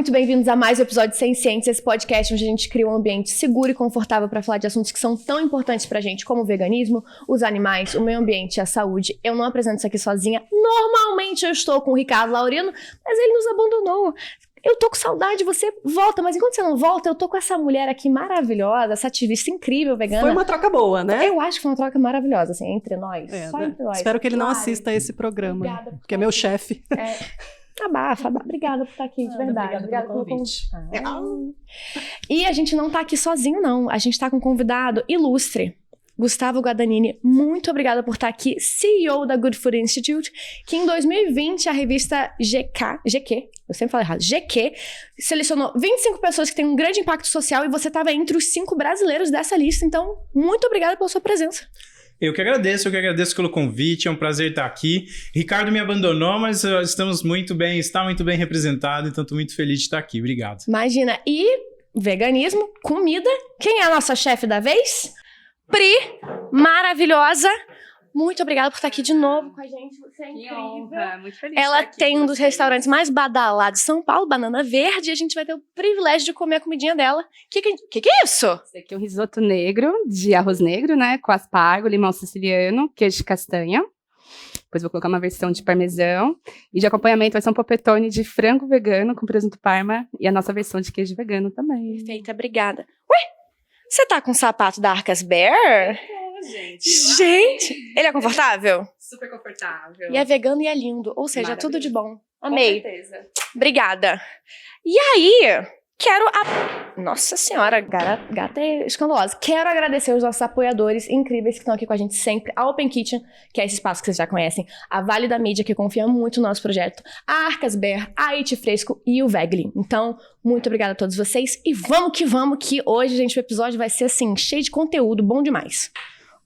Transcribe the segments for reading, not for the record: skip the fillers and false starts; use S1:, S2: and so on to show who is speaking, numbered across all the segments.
S1: muito bem-vindos a mais um episódio de Sem Ciência, esse podcast onde a gente cria um ambiente seguro e confortável para falar de assuntos que são tão importantes pra gente, como o veganismo, os animais, o meio ambiente e a saúde. Eu não apresento isso aqui sozinha. Normalmente eu estou com o Ricardo Laurino, mas ele nos abandonou. Eu tô com saudade, você volta, mas enquanto você não volta, eu tô com essa mulher aqui maravilhosa, essa ativista incrível, vegana.
S2: Foi uma troca boa, né?
S1: Eu acho que foi uma troca maravilhosa, assim, entre nós, só entre nós.
S2: Espero que ele não assista a esse programa, porque é meu chefe.
S1: Abafa. Obrigada por estar aqui, de verdade.
S2: Obrigada pelo convite.
S1: E a gente não tá aqui sozinho, não. A gente tá com um convidado ilustre. Gustavo Guadagnini, muito obrigada por estar aqui, CEO da Good Food Institute, que em 2020 a revista GQ, eu sempre falo errado, GQ, selecionou 25 pessoas que têm um grande impacto social e você estava entre os 5 brasileiros dessa lista, então muito obrigada pela sua presença.
S3: Eu que agradeço pelo convite, é um prazer estar aqui. Ricardo me abandonou, mas estamos muito bem, está muito bem representado, então estou muito feliz de estar aqui, obrigado.
S1: Imagina, e veganismo, comida, quem é a nossa chefe da vez? Pri, maravilhosa, muito obrigada por estar aqui de novo com a gente, você é incrível.
S4: Honra, muito feliz.
S1: Ela tem um dos restaurantes mais badalados de São Paulo, Banana Verde, e a gente vai ter o privilégio de comer a comidinha dela. Que é isso?
S4: Esse aqui é um risoto negro, de arroz negro, né, com aspargo, limão siciliano, queijo de castanha. Depois vou colocar uma versão de parmesão. E de acompanhamento vai ser um polpettone de frango vegano com presunto parma e a nossa versão de queijo vegano também.
S1: Perfeita, obrigada. Ué, você tá com o sapato da Arcas Bear? Gente, ele é confortável?
S4: Super confortável.
S1: E é vegano e é lindo, ou seja, tudo de bom. Amei.
S4: Com certeza.
S1: Obrigada. E aí, Nossa senhora, gata é escandalosa. Quero agradecer os nossos apoiadores incríveis que estão aqui com a gente sempre. A Open Kitchen, que é esse espaço que vocês já conhecem. A Vale da Mídia, que confia muito no nosso projeto. A Arcas Bear, a It Fresco e o Veglin. Então, muito obrigada a todos vocês. E vamos, que hoje, gente, o episódio vai ser assim, cheio de conteúdo, bom demais.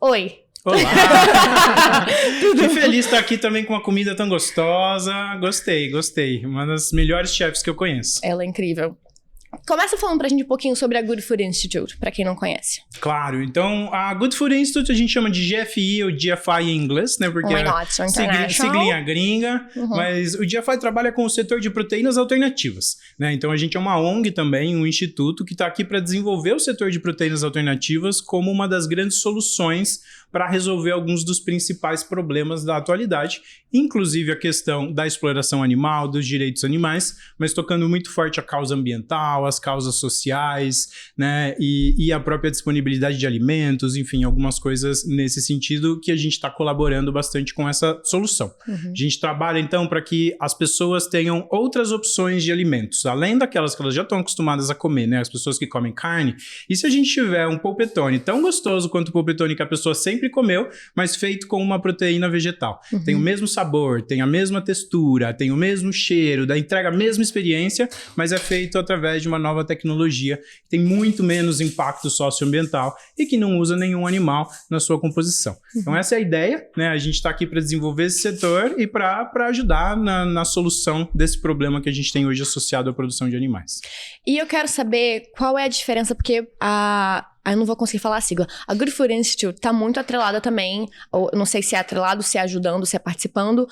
S1: Oi.
S3: Olá! Fiquei feliz de estar aqui também com uma comida tão gostosa. Gostei. Uma das melhores chefs que eu conheço.
S1: Ela é incrível. Começa falando pra gente um pouquinho sobre a Good Food Institute, pra quem não conhece.
S3: Claro, então a Good Food Institute a gente chama de GFI ou GFI em inglês, né? Porque é siglinha gringa, mas o GFI trabalha com o setor de proteínas alternativas, né? Então a gente é uma ONG também, um instituto que está aqui para desenvolver o setor de proteínas alternativas como uma das grandes soluções para resolver alguns dos principais problemas da atualidade, inclusive a questão da exploração animal, dos direitos animais, mas tocando muito forte a causa ambiental, as causas sociais, né, e a própria disponibilidade de alimentos, enfim, algumas coisas nesse sentido que a gente está colaborando bastante com essa solução. A gente trabalha, então, para que as pessoas tenham outras opções de alimentos, além daquelas que elas já estão acostumadas a comer, né, as pessoas que comem carne, e se a gente tiver um polpettone tão gostoso quanto o polpettone que a pessoa sempre comeu, mas feito com uma proteína vegetal. Tem o mesmo sabor, tem a mesma textura, tem o mesmo cheiro, entrega a mesma experiência, mas é feito através de uma nova tecnologia que tem muito menos impacto socioambiental e que não usa nenhum animal na sua composição. Então essa é a ideia, né? A gente está aqui para desenvolver esse setor e para ajudar na solução desse problema que a gente tem hoje associado à produção de animais.
S1: E eu quero saber qual é a diferença, porque eu não vou conseguir falar a sigla. A Good Food Institute está muito atrelada também, ou não sei se é atrelado, se é ajudando, se é participando,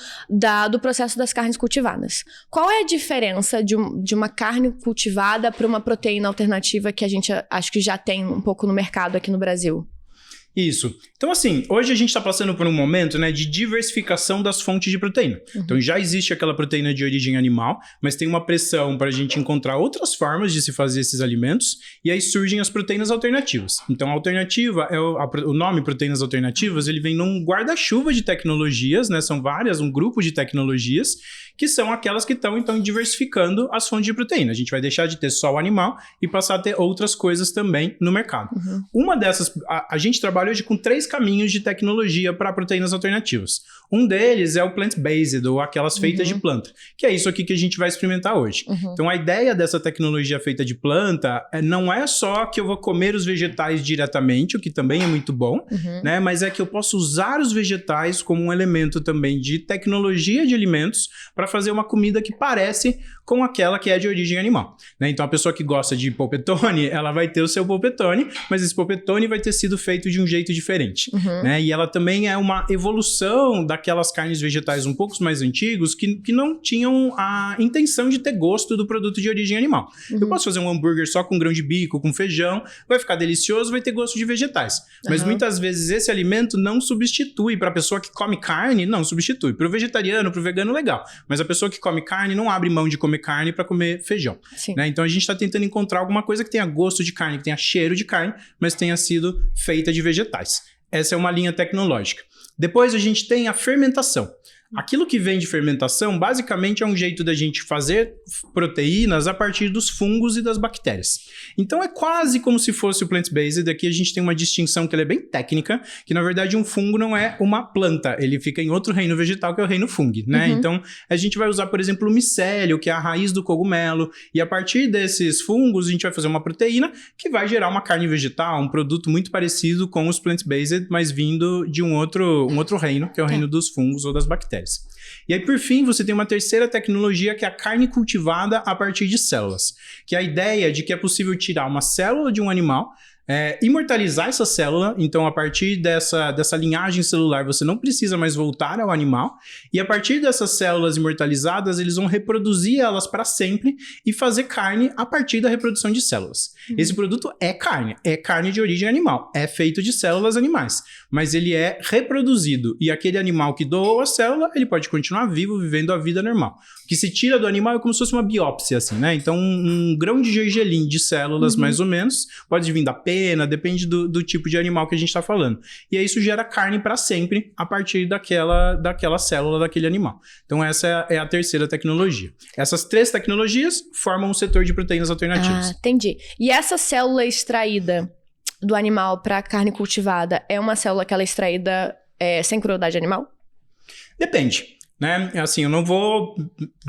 S1: do processo das carnes cultivadas. Qual é a diferença de uma carne cultivada para uma proteína alternativa que a gente acho que já tem um pouco no mercado aqui no Brasil?
S3: Isso. Então, assim, hoje a gente está passando por um momento, né, de diversificação das fontes de proteína. Então, já existe aquela proteína de origem animal, mas tem uma pressão para a gente encontrar outras formas de se fazer esses alimentos, e aí surgem as proteínas alternativas. Então, a alternativa, o nome proteínas alternativas, ele vem num guarda-chuva de tecnologias, né, são várias, um grupo de tecnologias, que são aquelas que estão, então, diversificando as fontes de proteína. A gente vai deixar de ter só o animal e passar a ter outras coisas também no mercado. Uma dessas, a gente trabalha hoje com 3 caminhos de tecnologia para proteínas alternativas. Um deles é o plant-based, ou aquelas feitas de planta, que é isso aqui que a gente vai experimentar hoje. Então, a ideia dessa tecnologia feita de planta não é só que eu vou comer os vegetais diretamente, o que também é muito bom, né? Mas é que eu posso usar os vegetais como um elemento também de tecnologia de alimentos para fazer uma comida que parece com aquela que é de origem animal, né? Então, a pessoa que gosta de polpettone, ela vai ter o seu polpettone, mas esse polpettone vai ter sido feito de um jeito diferente, né? E ela também é uma evolução daquelas carnes vegetais um pouco mais antigos que não tinham a intenção de ter gosto do produto de origem animal. Eu posso fazer um hambúrguer só com grão de bico, com feijão, vai ficar delicioso, vai ter gosto de vegetais. Mas muitas vezes esse alimento não substitui para a pessoa que come carne, não substitui. Para o vegetariano, para o vegano, legal. Mas a pessoa que come carne não abre mão de comer carne para comer feijão. Né? Então a gente está tentando encontrar alguma coisa que tenha gosto de carne, que tenha cheiro de carne, mas tenha sido feita de vegetais. Essa é uma linha tecnológica. Depois a gente tem a fermentação. Aquilo que vem de fermentação, basicamente, é um jeito da gente fazer proteínas a partir dos fungos e das bactérias. Então, é quase como se fosse o plant-based. Aqui a gente tem uma distinção que ela é bem técnica, que, na verdade, um fungo não é uma planta. Ele fica em outro reino vegetal, que é o reino fungo, né? Então, a gente vai usar, por exemplo, o micélio, que é a raiz do cogumelo, e a partir desses fungos, a gente vai fazer uma proteína que vai gerar uma carne vegetal, um produto muito parecido com os plant-based, mas vindo de um outro reino, que é o reino dos fungos ou das bactérias. E aí, por fim, você tem uma terceira tecnologia, que é a carne cultivada a partir de células, que é a ideia de que é possível tirar uma célula de um animal, imortalizar essa célula. Então, a partir dessa linhagem celular, você não precisa mais voltar ao animal, e a partir dessas células imortalizadas, eles vão reproduzir elas para sempre e fazer carne a partir da reprodução de células. Esse produto é carne de origem animal, é feito de células animais, mas ele é reproduzido, e aquele animal que doou a célula, ele pode continuar vivo, vivendo a vida normal. O que se tira do animal é como se fosse uma biópsia, assim, né? Então, um grão de gergelim de células, mais ou menos, pode vir da pena, depende do tipo de animal que a gente está falando. E aí isso gera carne para sempre a partir daquela célula daquele animal. Então essa é a terceira tecnologia. Essas três tecnologias formam um setor de proteínas alternativas.
S1: Entendi. E essa célula extraída do animal para carne cultivada é uma célula que ela é extraída sem crueldade animal?
S3: Depende. Né? Assim, eu não vou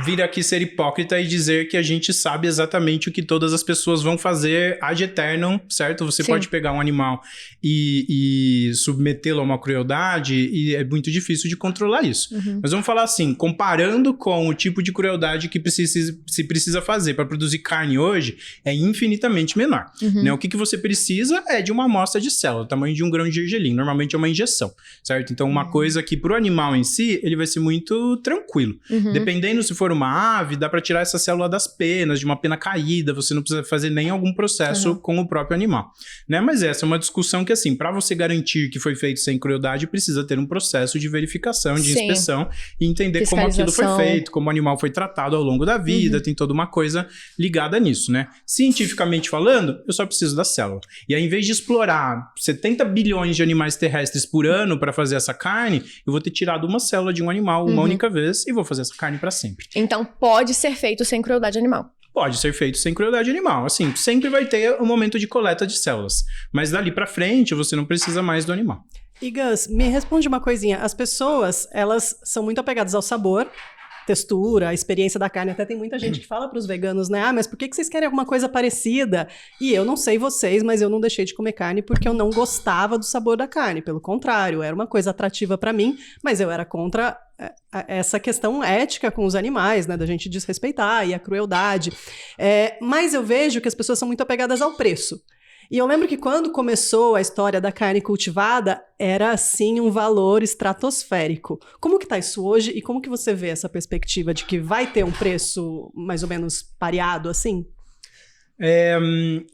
S3: vir aqui ser hipócrita e dizer que a gente sabe exatamente o que todas as pessoas vão fazer ad eternum, certo? Você pode pegar um animal e submetê-lo a uma crueldade, e é muito difícil de controlar isso. Mas vamos falar assim, comparando com o tipo de crueldade que se precisa fazer para produzir carne hoje, é infinitamente menor. Né? O que você precisa é de uma amostra de célula, tamanho de um grão de gergelim, normalmente é uma injeção, certo? Então uma coisa que para o animal em si, ele vai ser muito tranquilo. Dependendo se for uma ave, dá para tirar essa célula das penas, de uma pena caída, você não precisa fazer nem algum processo com o próprio animal. Né? Mas essa é uma discussão que, assim, para você garantir que foi feito sem crueldade, precisa ter um processo de verificação, de inspeção, e entender como aquilo foi feito, como o animal foi tratado ao longo da vida, tem toda uma coisa ligada nisso, né? Cientificamente falando, eu só preciso da célula. E aí, em vez de explorar 70 bilhões de animais terrestres por ano para fazer essa carne, eu vou ter tirado uma célula de um animal, uma única vez, e vou fazer essa carne para sempre.
S1: Então pode ser feito sem crueldade animal?
S3: Pode ser feito sem crueldade animal. Assim, sempre vai ter um momento de coleta de células. Mas dali para frente, você não precisa mais do animal.
S2: E Gus, me responde uma coisinha. As pessoas, elas são muito apegadas ao sabor, textura, a experiência da carne. Até tem muita gente que fala para os veganos, né? Mas por que vocês querem alguma coisa parecida? E eu não sei vocês, mas eu não deixei de comer carne porque eu não gostava do sabor da carne. Pelo contrário, era uma coisa atrativa para mim, mas eu era contra essa questão ética com os animais, né? Da gente desrespeitar e a crueldade. Mas eu vejo que as pessoas são muito apegadas ao preço. E eu lembro que quando começou a história da carne cultivada, era, assim, um valor estratosférico. Como que tá isso hoje e como que você vê essa perspectiva de que vai ter um preço mais ou menos pareado, assim?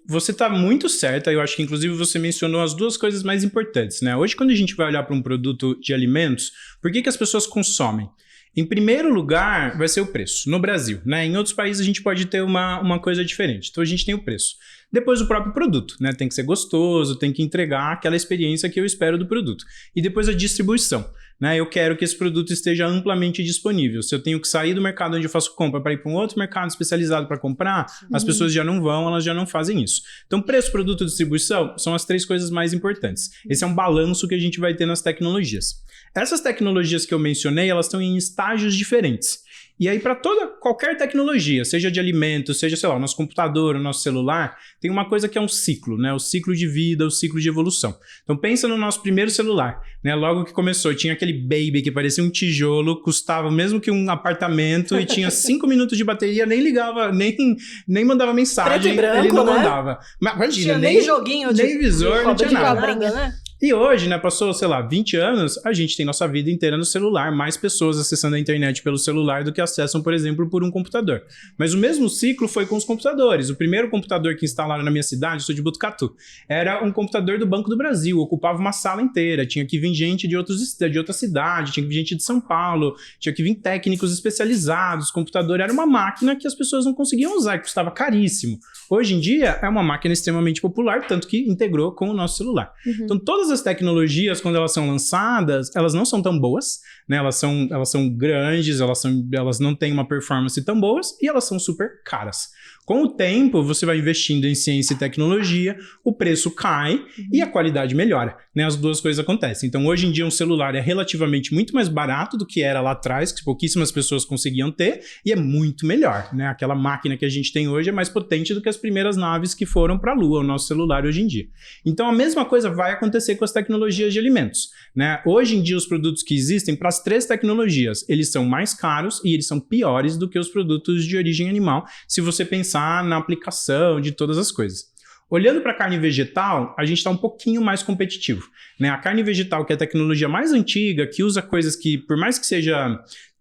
S3: Você tá muito certa, eu acho que inclusive você mencionou as duas coisas mais importantes, né? Hoje, quando a gente vai olhar para um produto de alimentos, por que as pessoas consomem? Em primeiro lugar, vai ser o preço, no Brasil, né? Em outros países a gente pode ter uma coisa diferente. Então a gente tem o preço. Depois o próprio produto, né? Tem que ser gostoso, tem que entregar aquela experiência que eu espero do produto. E depois a distribuição, né? Eu quero que esse produto esteja amplamente disponível. Se eu tenho que sair do mercado onde eu faço compra para ir para um outro mercado especializado para comprar, as pessoas já não vão, elas já não fazem isso. Então preço, produto e distribuição são as três coisas mais importantes. Esse é um balanço que a gente vai ter nas tecnologias. Essas tecnologias que eu mencionei, elas estão em estágios diferentes. E aí, para qualquer tecnologia, seja de alimentos, seja, sei lá, o nosso computador, o nosso celular, tem uma coisa que é um ciclo, né? O ciclo de vida, o ciclo de evolução. Então, pensa no nosso primeiro celular, né? Logo que começou, tinha aquele baby que parecia um tijolo, custava mesmo que um apartamento e tinha 5 minutos de bateria, nem ligava, nem mandava mensagem, preto e branco, ele não mandava. Mas, imagina,
S2: nem joguinho,
S3: nem visor, não tinha nada.
S2: Né?
S3: E hoje, né, passou, sei lá, 20 anos, a gente tem nossa vida inteira no celular, mais pessoas acessando a internet pelo celular do que acessam, por exemplo, por um computador. Mas o mesmo ciclo foi com os computadores. O primeiro computador que instalaram na minha cidade, eu sou de Botucatu, era um computador do Banco do Brasil, ocupava uma sala inteira, tinha que vir gente de outra cidade, tinha que vir gente de São Paulo, tinha que vir técnicos especializados, o computador era uma máquina que as pessoas não conseguiam usar, que custava caríssimo. Hoje em dia, é uma máquina extremamente popular, tanto que integrou com o nosso celular. Então, todas as tecnologias, quando elas são lançadas, elas não são tão boas, né? Elas são grandes, elas não têm uma performance tão boas e elas são super caras. Com o tempo, você vai investindo em ciência e tecnologia, o preço cai e a qualidade melhora, né? As duas coisas acontecem. Então, hoje em dia, um celular é relativamente muito mais barato do que era lá atrás, que pouquíssimas pessoas conseguiam ter, e é muito melhor, né? Aquela máquina que a gente tem hoje é mais potente do que as primeiras naves que foram para a Lua, o nosso celular hoje em dia. Então, a mesma coisa vai acontecer com as tecnologias de alimentos, né? Hoje em dia, os produtos que existem para as 3 tecnologias, eles são mais caros e eles são piores do que os produtos de origem animal, se você pensar na aplicação de todas as coisas. Olhando para a carne vegetal, a gente está um pouquinho mais competitivo, né? A carne vegetal, que é a tecnologia mais antiga, que usa coisas que, por mais que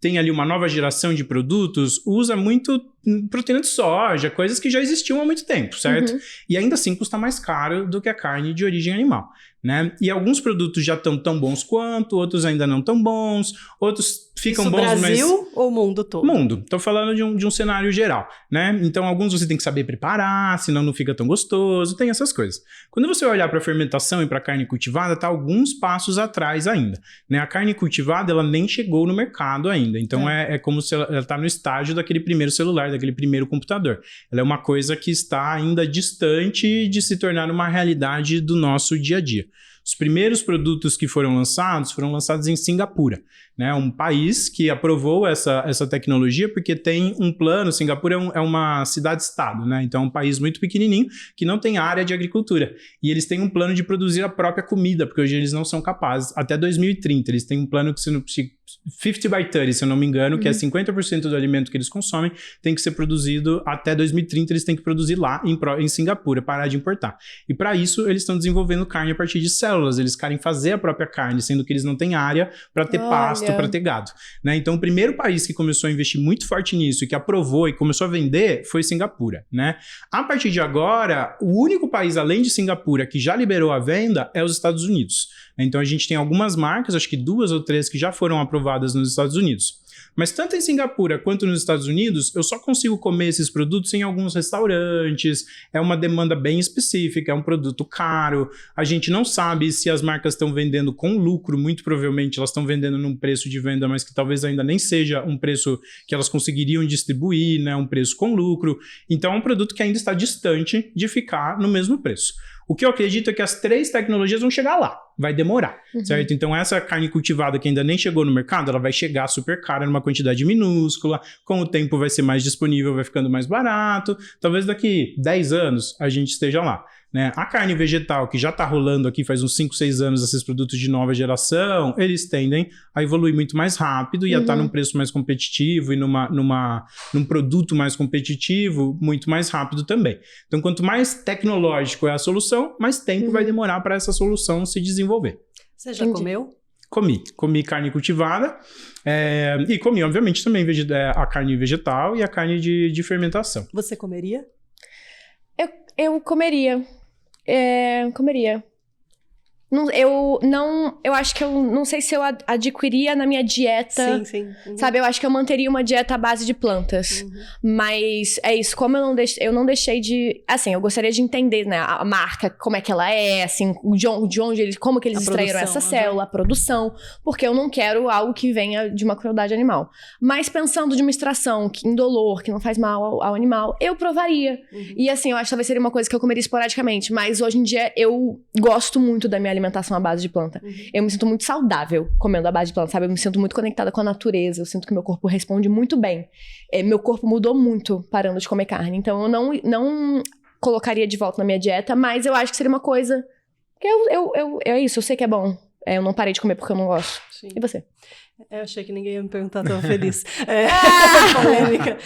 S3: tenha ali uma nova geração de produtos, usa muito proteína de soja, coisas que já existiam há muito tempo, certo? E ainda assim custa mais caro do que a carne de origem animal, né? E alguns produtos já estão tão bons quanto, outros ainda não tão bons, outros ficam
S2: Isso
S3: bons,
S2: Brasil ou mundo todo?
S3: Mundo. Tô falando de um cenário geral, né? Então, alguns você tem que saber preparar, senão não fica tão gostoso, tem essas coisas. Quando você olhar para fermentação e para carne cultivada, tá alguns passos atrás ainda, né? A carne cultivada, ela nem chegou no mercado ainda, então é como se ela tá no estágio daquele primeiro celular, daquele primeiro computador. Ela é uma coisa que está ainda distante de se tornar uma realidade do nosso dia a dia. Os primeiros produtos que foram lançados em Singapura, né? Um país que aprovou essa tecnologia porque tem um plano. Singapura é uma cidade-estado, né? Então é um país muito pequenininho que não tem área de agricultura. E eles têm um plano de produzir a própria comida, porque hoje eles não são capazes. Até 2030, eles têm um plano que 50 by 30, se eu não me engano, que é 50% do alimento que eles consomem tem que ser produzido até 2030, eles têm que produzir lá em Singapura, parar de importar. E para isso, eles estão desenvolvendo carne a partir de células, eles querem fazer a própria carne, sendo que eles não têm área para ter pasto, para ter gado, né? Então, o primeiro país que começou a investir muito forte nisso e que aprovou e começou a vender foi Singapura, né? A partir de agora, o único país além de Singapura que já liberou a venda é os Estados Unidos. Então, a gente tem algumas marcas, acho que 2 ou 3 que já foram aprovadas nos Estados Unidos. Mas tanto em Singapura quanto nos Estados Unidos, eu só consigo comer esses produtos em alguns restaurantes, é uma demanda bem específica, é um produto caro, a gente não sabe se as marcas estão vendendo com lucro, muito provavelmente elas estão vendendo num preço de venda, mas que talvez ainda nem seja um preço que elas conseguiriam distribuir, né, um preço com lucro. Então é um produto que ainda está distante de ficar no mesmo preço. O que eu acredito é que as 3 tecnologias vão chegar lá. Vai demorar, certo? Então, essa carne cultivada que ainda nem chegou no mercado, ela vai chegar super cara numa quantidade minúscula. Com o tempo vai ser mais disponível, vai ficando mais barato. Talvez daqui 10 anos a gente esteja lá, né? A carne vegetal, que já está rolando aqui faz uns 5, 6 anos, esses produtos de nova geração, eles tendem a evoluir muito mais rápido e a estar num preço mais competitivo e num produto mais competitivo muito mais rápido também. Então, quanto mais tecnológico é a solução, mais tempo vai demorar para essa solução se desenvolver.
S2: Você já comeu?
S3: Comi carne cultivada e comi, obviamente, também a carne vegetal e a carne de fermentação.
S2: Você comeria?
S1: Eu comeria. Comeria. Eu acho que eu não sei se eu adquiria na minha dieta.
S2: Sim.
S1: Sabe, eu acho que eu manteria uma dieta à base de plantas. Mas é isso, como eu não deixei de... Assim, eu gostaria de entender, né, a marca, como é que ela é, assim, de onde eles, como que eles extraíram essa célula, a produção, porque eu não quero algo que venha de uma crueldade animal. Mas pensando de uma extração indolor, que não faz mal ao animal, eu provaria. E assim, eu acho que talvez seria uma coisa que eu comeria esporadicamente, mas hoje em dia eu gosto muito da minha alimentação à base de planta. Eu me sinto muito saudável comendo à base de planta, sabe? Eu me sinto muito conectada com a natureza, eu sinto que meu corpo responde muito bem. Meu corpo mudou muito parando de comer carne, então eu não colocaria de volta na minha dieta, mas eu acho que seria uma coisa que é isso, eu sei que é bom. Eu não parei de comer porque eu não gosto.
S2: Sim.
S1: E você?
S2: Eu achei que ninguém ia me perguntar, tão feliz. Polêmica.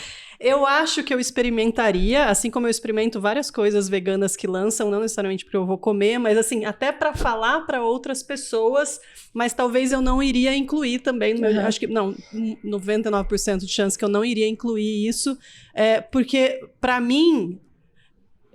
S2: Eu acho que eu experimentaria, assim como eu experimento várias coisas veganas que lançam, não necessariamente porque eu vou comer, mas assim, até para falar para outras pessoas, mas talvez eu não iria incluir também, acho que, não, 99% de chance que eu não iria incluir isso, porque para mim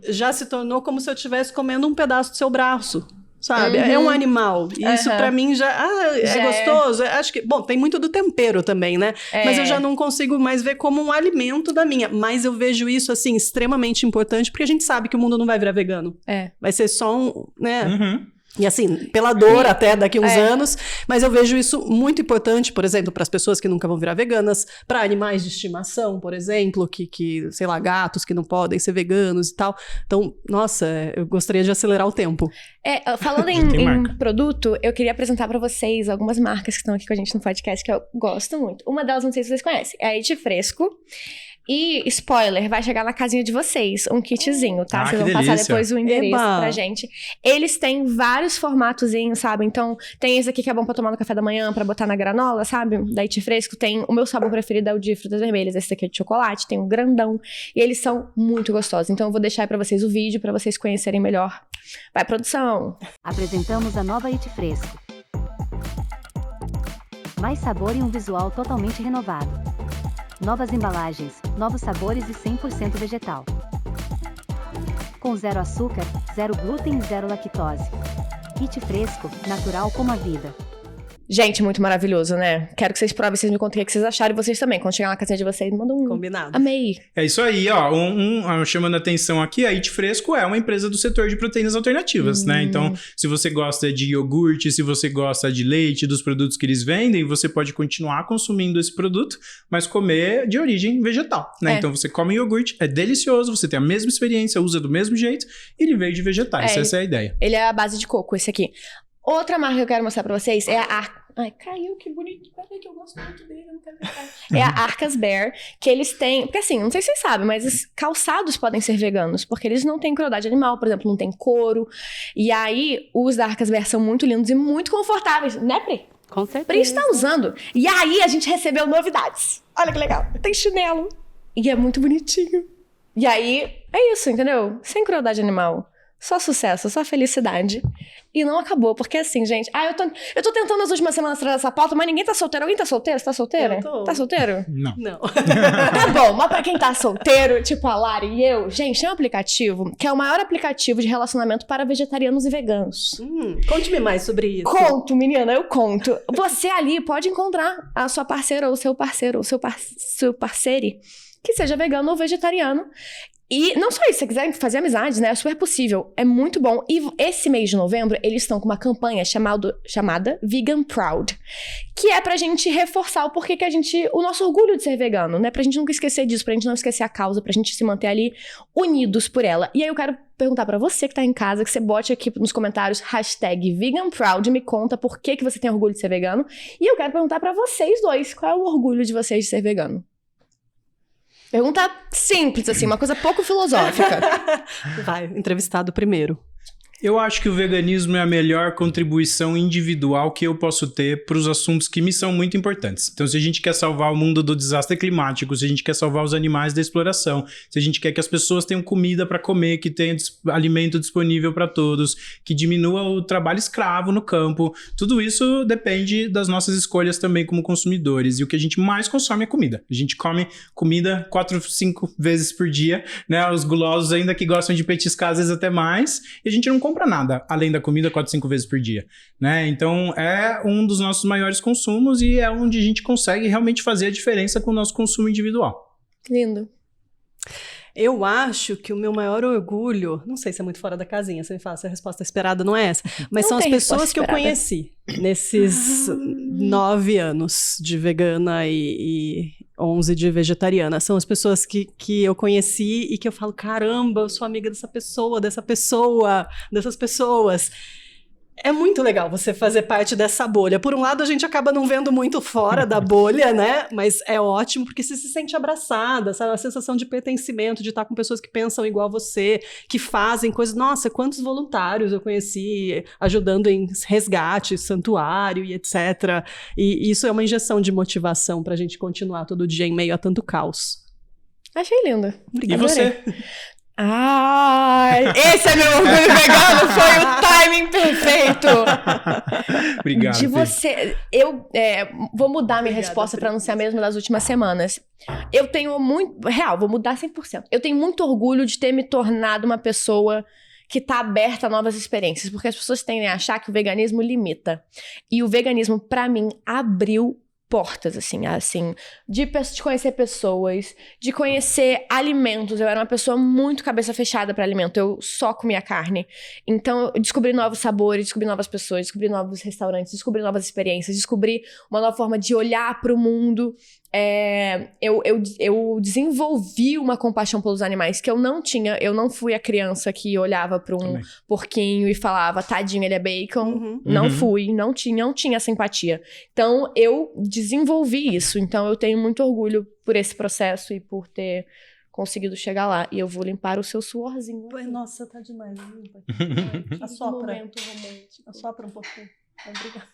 S2: já se tornou como se eu estivesse comendo um pedaço do seu braço. Sabe? É um animal. E isso pra mim já é gostoso. Acho que, bom, tem muito do tempero também, né? Mas eu já não consigo mais ver como um alimento da minha. Mas eu vejo isso, assim, extremamente importante, porque a gente sabe que o mundo não vai virar vegano. Vai ser só né? E assim, pela dor até daqui uns anos, mas eu vejo isso muito importante, por exemplo, para as pessoas que nunca vão virar veganas, para animais de estimação, por exemplo, que, sei lá, gatos que não podem ser veganos e tal. Então, nossa, eu gostaria de acelerar o tempo.
S1: Falando em produto, eu queria apresentar para vocês algumas marcas que estão aqui com a gente no podcast que eu gosto muito. Uma delas, não sei se vocês conhecem, é a It Fresco. E, spoiler, vai chegar na casinha de vocês, um kitzinho, tá? Vocês vão passar depois o endereço pra gente. Eles têm vários formatozinhos, sabe? Então, tem esse aqui que é bom pra tomar no café da manhã, pra botar na granola, sabe? Da It Fresco. Tem o meu sabor preferido, é o de frutas vermelhas. Esse aqui é de chocolate, tem um grandão. E eles são muito gostosos. Então, eu vou deixar aí pra vocês o vídeo, pra vocês conhecerem melhor. Vai, produção!
S5: Apresentamos a nova It Fresco. Mais sabor e um visual totalmente renovado. Novas embalagens, novos sabores e 100% vegetal. Com 0 açúcar, 0 glúten e 0 lactose. It Fresco, natural como a vida.
S1: Gente, muito maravilhoso, né? Quero que vocês provem, vocês me contem o que vocês acharam. E vocês também, quando chegar na casinha de vocês, mandam um.
S2: Combinado.
S1: Amei.
S3: É isso aí, ó. Chamando a atenção aqui, a It Fresco é uma empresa do setor de proteínas alternativas, né? Então, se você gosta de iogurte, se você gosta de leite, dos produtos que eles vendem, você pode continuar consumindo esse produto, mas comer de origem vegetal, né? Então, você come iogurte, é delicioso, você tem a mesma experiência, usa do mesmo jeito, e ele veio de vegetais. Essa é a ideia.
S1: Ele é a base de coco, esse aqui. Outra marca que eu quero mostrar pra vocês é a Ai, caiu, que bonito. Peraí que eu gosto muito dele, eu não quero ver. É a Arcas Bear, que eles têm... Porque assim, não sei se vocês sabem, mas os calçados podem ser veganos, porque eles não têm crueldade animal, por exemplo, não tem couro. E aí, os da Arcas Bear são muito lindos e muito confortáveis, né, Pri?
S4: Com certeza.
S1: Pri está usando. E aí, a gente recebeu novidades. Olha que legal. Tem chinelo. E é muito bonitinho. E aí, é isso, entendeu? Sem crueldade animal. Só sucesso, só felicidade. E não acabou, porque assim, gente... eu tô tentando nas últimas semanas trazer essa pauta, mas ninguém tá solteiro. Alguém tá solteiro? Você tá solteiro?
S2: Eu tô.
S1: Tá solteiro?
S2: Não.
S1: Tá bom, mas pra quem tá solteiro, tipo a Lari e eu... Gente, tem um aplicativo que é o maior aplicativo de relacionamento para vegetarianos e veganos.
S2: Conte-me mais sobre isso.
S1: Conto, menina, eu conto. Você ali pode encontrar a sua parceira ou o seu parceiro, ou seu parceiro que seja vegano ou vegetariano. E não só isso, se você quiser fazer amizades, né? É super possível. É muito bom. E esse mês de novembro, eles estão com uma campanha chamada Vegan Proud, que é pra gente reforçar o porquê que o nosso orgulho de ser vegano, né? Pra gente nunca esquecer disso, pra gente não esquecer a causa, pra gente se manter ali unidos por ela. E aí eu quero perguntar pra você que tá em casa, que você bote aqui nos comentários #VeganProud, me conta por que você tem orgulho de ser vegano. E eu quero perguntar pra vocês dois, qual é o orgulho de vocês de ser vegano? Pergunta simples, assim, uma coisa pouco filosófica.
S2: Vai, entrevistado primeiro.
S3: Eu acho que o veganismo é a melhor contribuição individual que eu posso ter para os assuntos que me são muito importantes. Então, se a gente quer salvar o mundo do desastre climático, se a gente quer salvar os animais da exploração, se a gente quer que as pessoas tenham comida para comer, que tenha alimento disponível para todos, que diminua o trabalho escravo no campo, tudo isso depende das nossas escolhas também como consumidores. E o que a gente mais consome é comida. A gente come comida 4, 5 vezes por dia, né? Os gulosos ainda que gostam de petiscar às vezes até mais, e a gente não compra nada além da comida 4, 5 vezes por dia, né? Então é um dos nossos maiores consumos e é onde a gente consegue realmente fazer a diferença com o nosso consumo individual.
S1: Lindo.
S2: Eu acho que o meu maior orgulho, não sei se é muito fora da casinha, você me fala se a resposta esperada não é essa, mas
S1: não
S2: são as pessoas que eu
S1: esperada.
S2: conheci nesses 9 anos de vegana e 11 de vegetariana. São as pessoas que eu conheci e que eu falo, caramba, eu sou amiga dessas pessoas. É muito legal você fazer parte dessa bolha. Por um lado, a gente acaba não vendo muito fora da bolha, né? Mas é ótimo porque você se sente abraçada, sabe? A sensação de pertencimento, de estar com pessoas que pensam igual a você, que fazem coisas. Nossa, quantos voluntários eu conheci ajudando em resgate, santuário e etc. E isso é uma injeção de motivação pra gente continuar todo dia em meio a tanto caos.
S1: Achei lindo.
S3: E você?
S1: Ai, esse é meu orgulho vegano, foi o timing perfeito.
S3: Obrigado.
S1: De você, eu vou mudar minha resposta para não ser a mesma das últimas semanas. Eu tenho muito, real, vou mudar 100%. Eu tenho muito orgulho de ter me tornado uma pessoa que tá aberta a novas experiências, porque as pessoas tendem a achar que o veganismo limita. E o veganismo, para mim, abriu portas, assim, de conhecer pessoas, de conhecer alimentos. Eu era uma pessoa muito cabeça fechada para alimento, eu só comia carne. Então, eu descobri novos sabores, descobri novas pessoas, descobri novos restaurantes, descobri novas experiências, descobri uma nova forma de olhar para o mundo. Eu desenvolvi uma compaixão pelos animais que eu não tinha. Eu não fui a criança que olhava para um porquinho e falava, tadinho, ele é bacon. Não fui, não tinha essa empatia. Então, eu desenvolvi isso. Então, eu tenho muito orgulho por esse processo e por ter conseguido chegar lá. E eu vou limpar o seu suorzinho.
S2: Nossa, tá demais. Limpa. Assopra um pouquinho. Obrigada.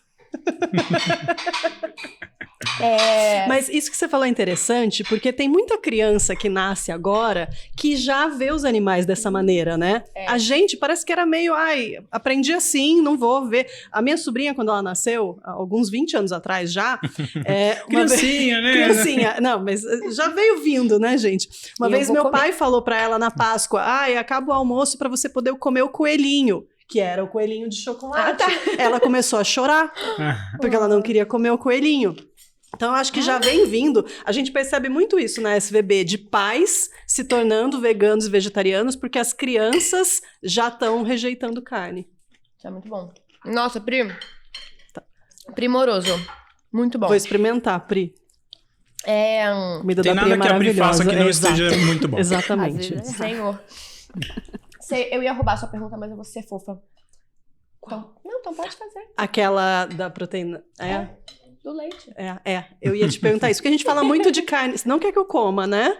S2: Mas isso que você falou é interessante, porque tem muita criança que nasce agora que já vê os animais dessa maneira, né? A gente parece que era meio, aprendi assim, não vou ver. A minha sobrinha, quando ela nasceu, alguns 20 anos atrás já...
S3: Criancinha, né?
S2: Criancinha, não, mas já veio vindo, né, gente? Uma vez meu pai falou pra ela na Páscoa, acaba o almoço pra você poder comer o coelhinho. Que era o coelhinho de chocolate. Ela começou a chorar, porque ela não queria comer o coelhinho. Então, eu acho que já vem vindo. A gente percebe muito isso na SVB, de pais se tornando veganos e vegetarianos, porque as crianças já estão rejeitando carne.
S1: Isso é muito bom. Nossa, Pri. Primoroso. Muito bom.
S2: Vou experimentar, Pri. Comida
S3: tem
S2: da Pri é
S3: nada que a Pri faça que não esteja muito bom.
S2: Exatamente.
S1: Senhor. Eu ia roubar a sua pergunta, mas eu vou ser fofa. Então pode fazer.
S2: Aquela da proteína.
S1: Do leite.
S2: Eu ia te perguntar isso, porque a gente fala muito de carne. Não quer que eu coma, né?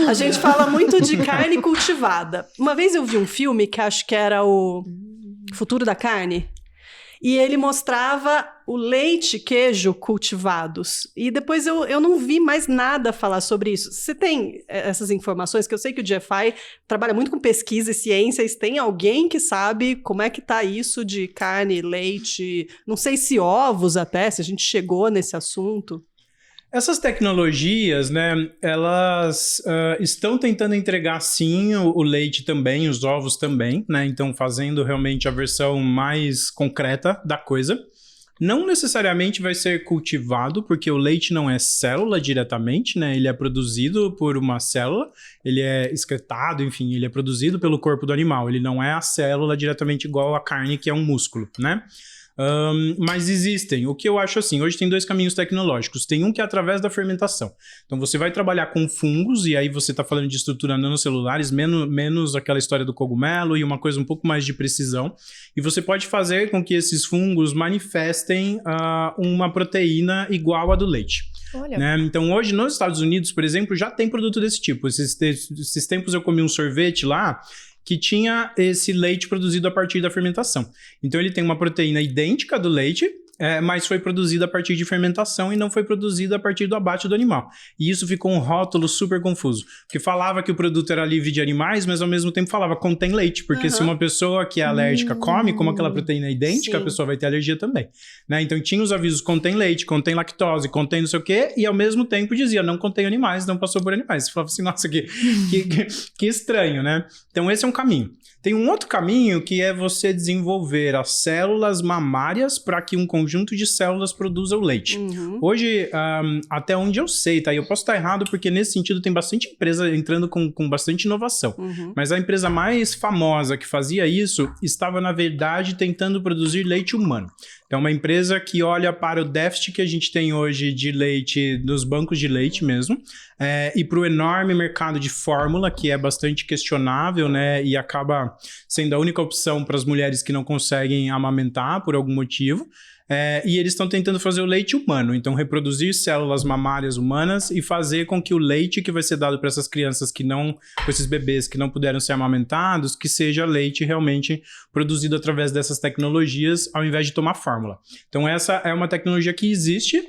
S2: A gente fala muito de carne cultivada. Uma vez eu vi um filme que acho que era o Futuro da Carne. E ele mostrava o leite e queijo cultivados. E depois eu não vi mais nada falar sobre isso. Você tem essas informações? Que eu sei que o GFI trabalha muito com pesquisa e ciências. Tem alguém que sabe como é que tá isso de carne, leite? Não sei se ovos até, se a gente chegou nesse assunto.
S3: Essas tecnologias, né, elas estão tentando entregar, sim, o leite também, os ovos também, né, então fazendo realmente a versão mais concreta da coisa. Não necessariamente vai ser cultivado, porque o leite não é célula diretamente, né, ele é produzido por uma célula, ele é excretado, enfim, ele é produzido pelo corpo do animal, ele não é a célula diretamente igual a carne, que é um músculo, né. Mas existem, o que eu acho assim, hoje tem 2 caminhos tecnológicos, tem um que é através da fermentação, então você vai trabalhar com fungos, e aí você está falando de estrutura nanocelulares, menos aquela história do cogumelo, e uma coisa um pouco mais de precisão, e você pode fazer com que esses fungos manifestem uma proteína igual à do leite. Né? Então hoje nos Estados Unidos, por exemplo, já tem produto desse tipo. Esses tempos eu comi um sorvete lá que tinha esse leite produzido a partir da fermentação. Então ele tem uma proteína idêntica do leite, mas foi produzida a partir de fermentação e não foi produzida a partir do abate do animal. E isso ficou um rótulo super confuso, porque falava que o produto era livre de animais, mas ao mesmo tempo falava contém leite, porque se uma pessoa que é alérgica come, como aquela proteína é idêntica, a pessoa vai ter alergia também. Né? Então tinha os avisos, contém leite, contém lactose, contém não sei o quê, e ao mesmo tempo dizia, não contém animais, não passou por animais. Você falava assim, nossa, que estranho, né? Então esse é um caminho. Tem um outro caminho que é você desenvolver as células mamárias para que um conjunto conjunto de células produza o leite. Hoje, até onde eu sei, tá? E eu posso estar errado, porque nesse sentido tem bastante empresa entrando com bastante inovação. Mas a empresa mais famosa que fazia isso estava, na verdade, tentando produzir leite humano. Então, é uma empresa que olha para o déficit que a gente tem hoje de leite, dos bancos de leite mesmo, e para o enorme mercado de fórmula, que é bastante questionável, né? E acaba sendo a única opção para as mulheres que não conseguem amamentar por algum motivo. E eles estão tentando fazer o leite humano, então reproduzir células mamárias humanas e fazer com que o leite que vai ser dado para essas crianças para esses bebês que não puderam ser amamentados, que seja leite realmente produzido através dessas tecnologias, ao invés de tomar fórmula. Então essa é uma tecnologia que existe,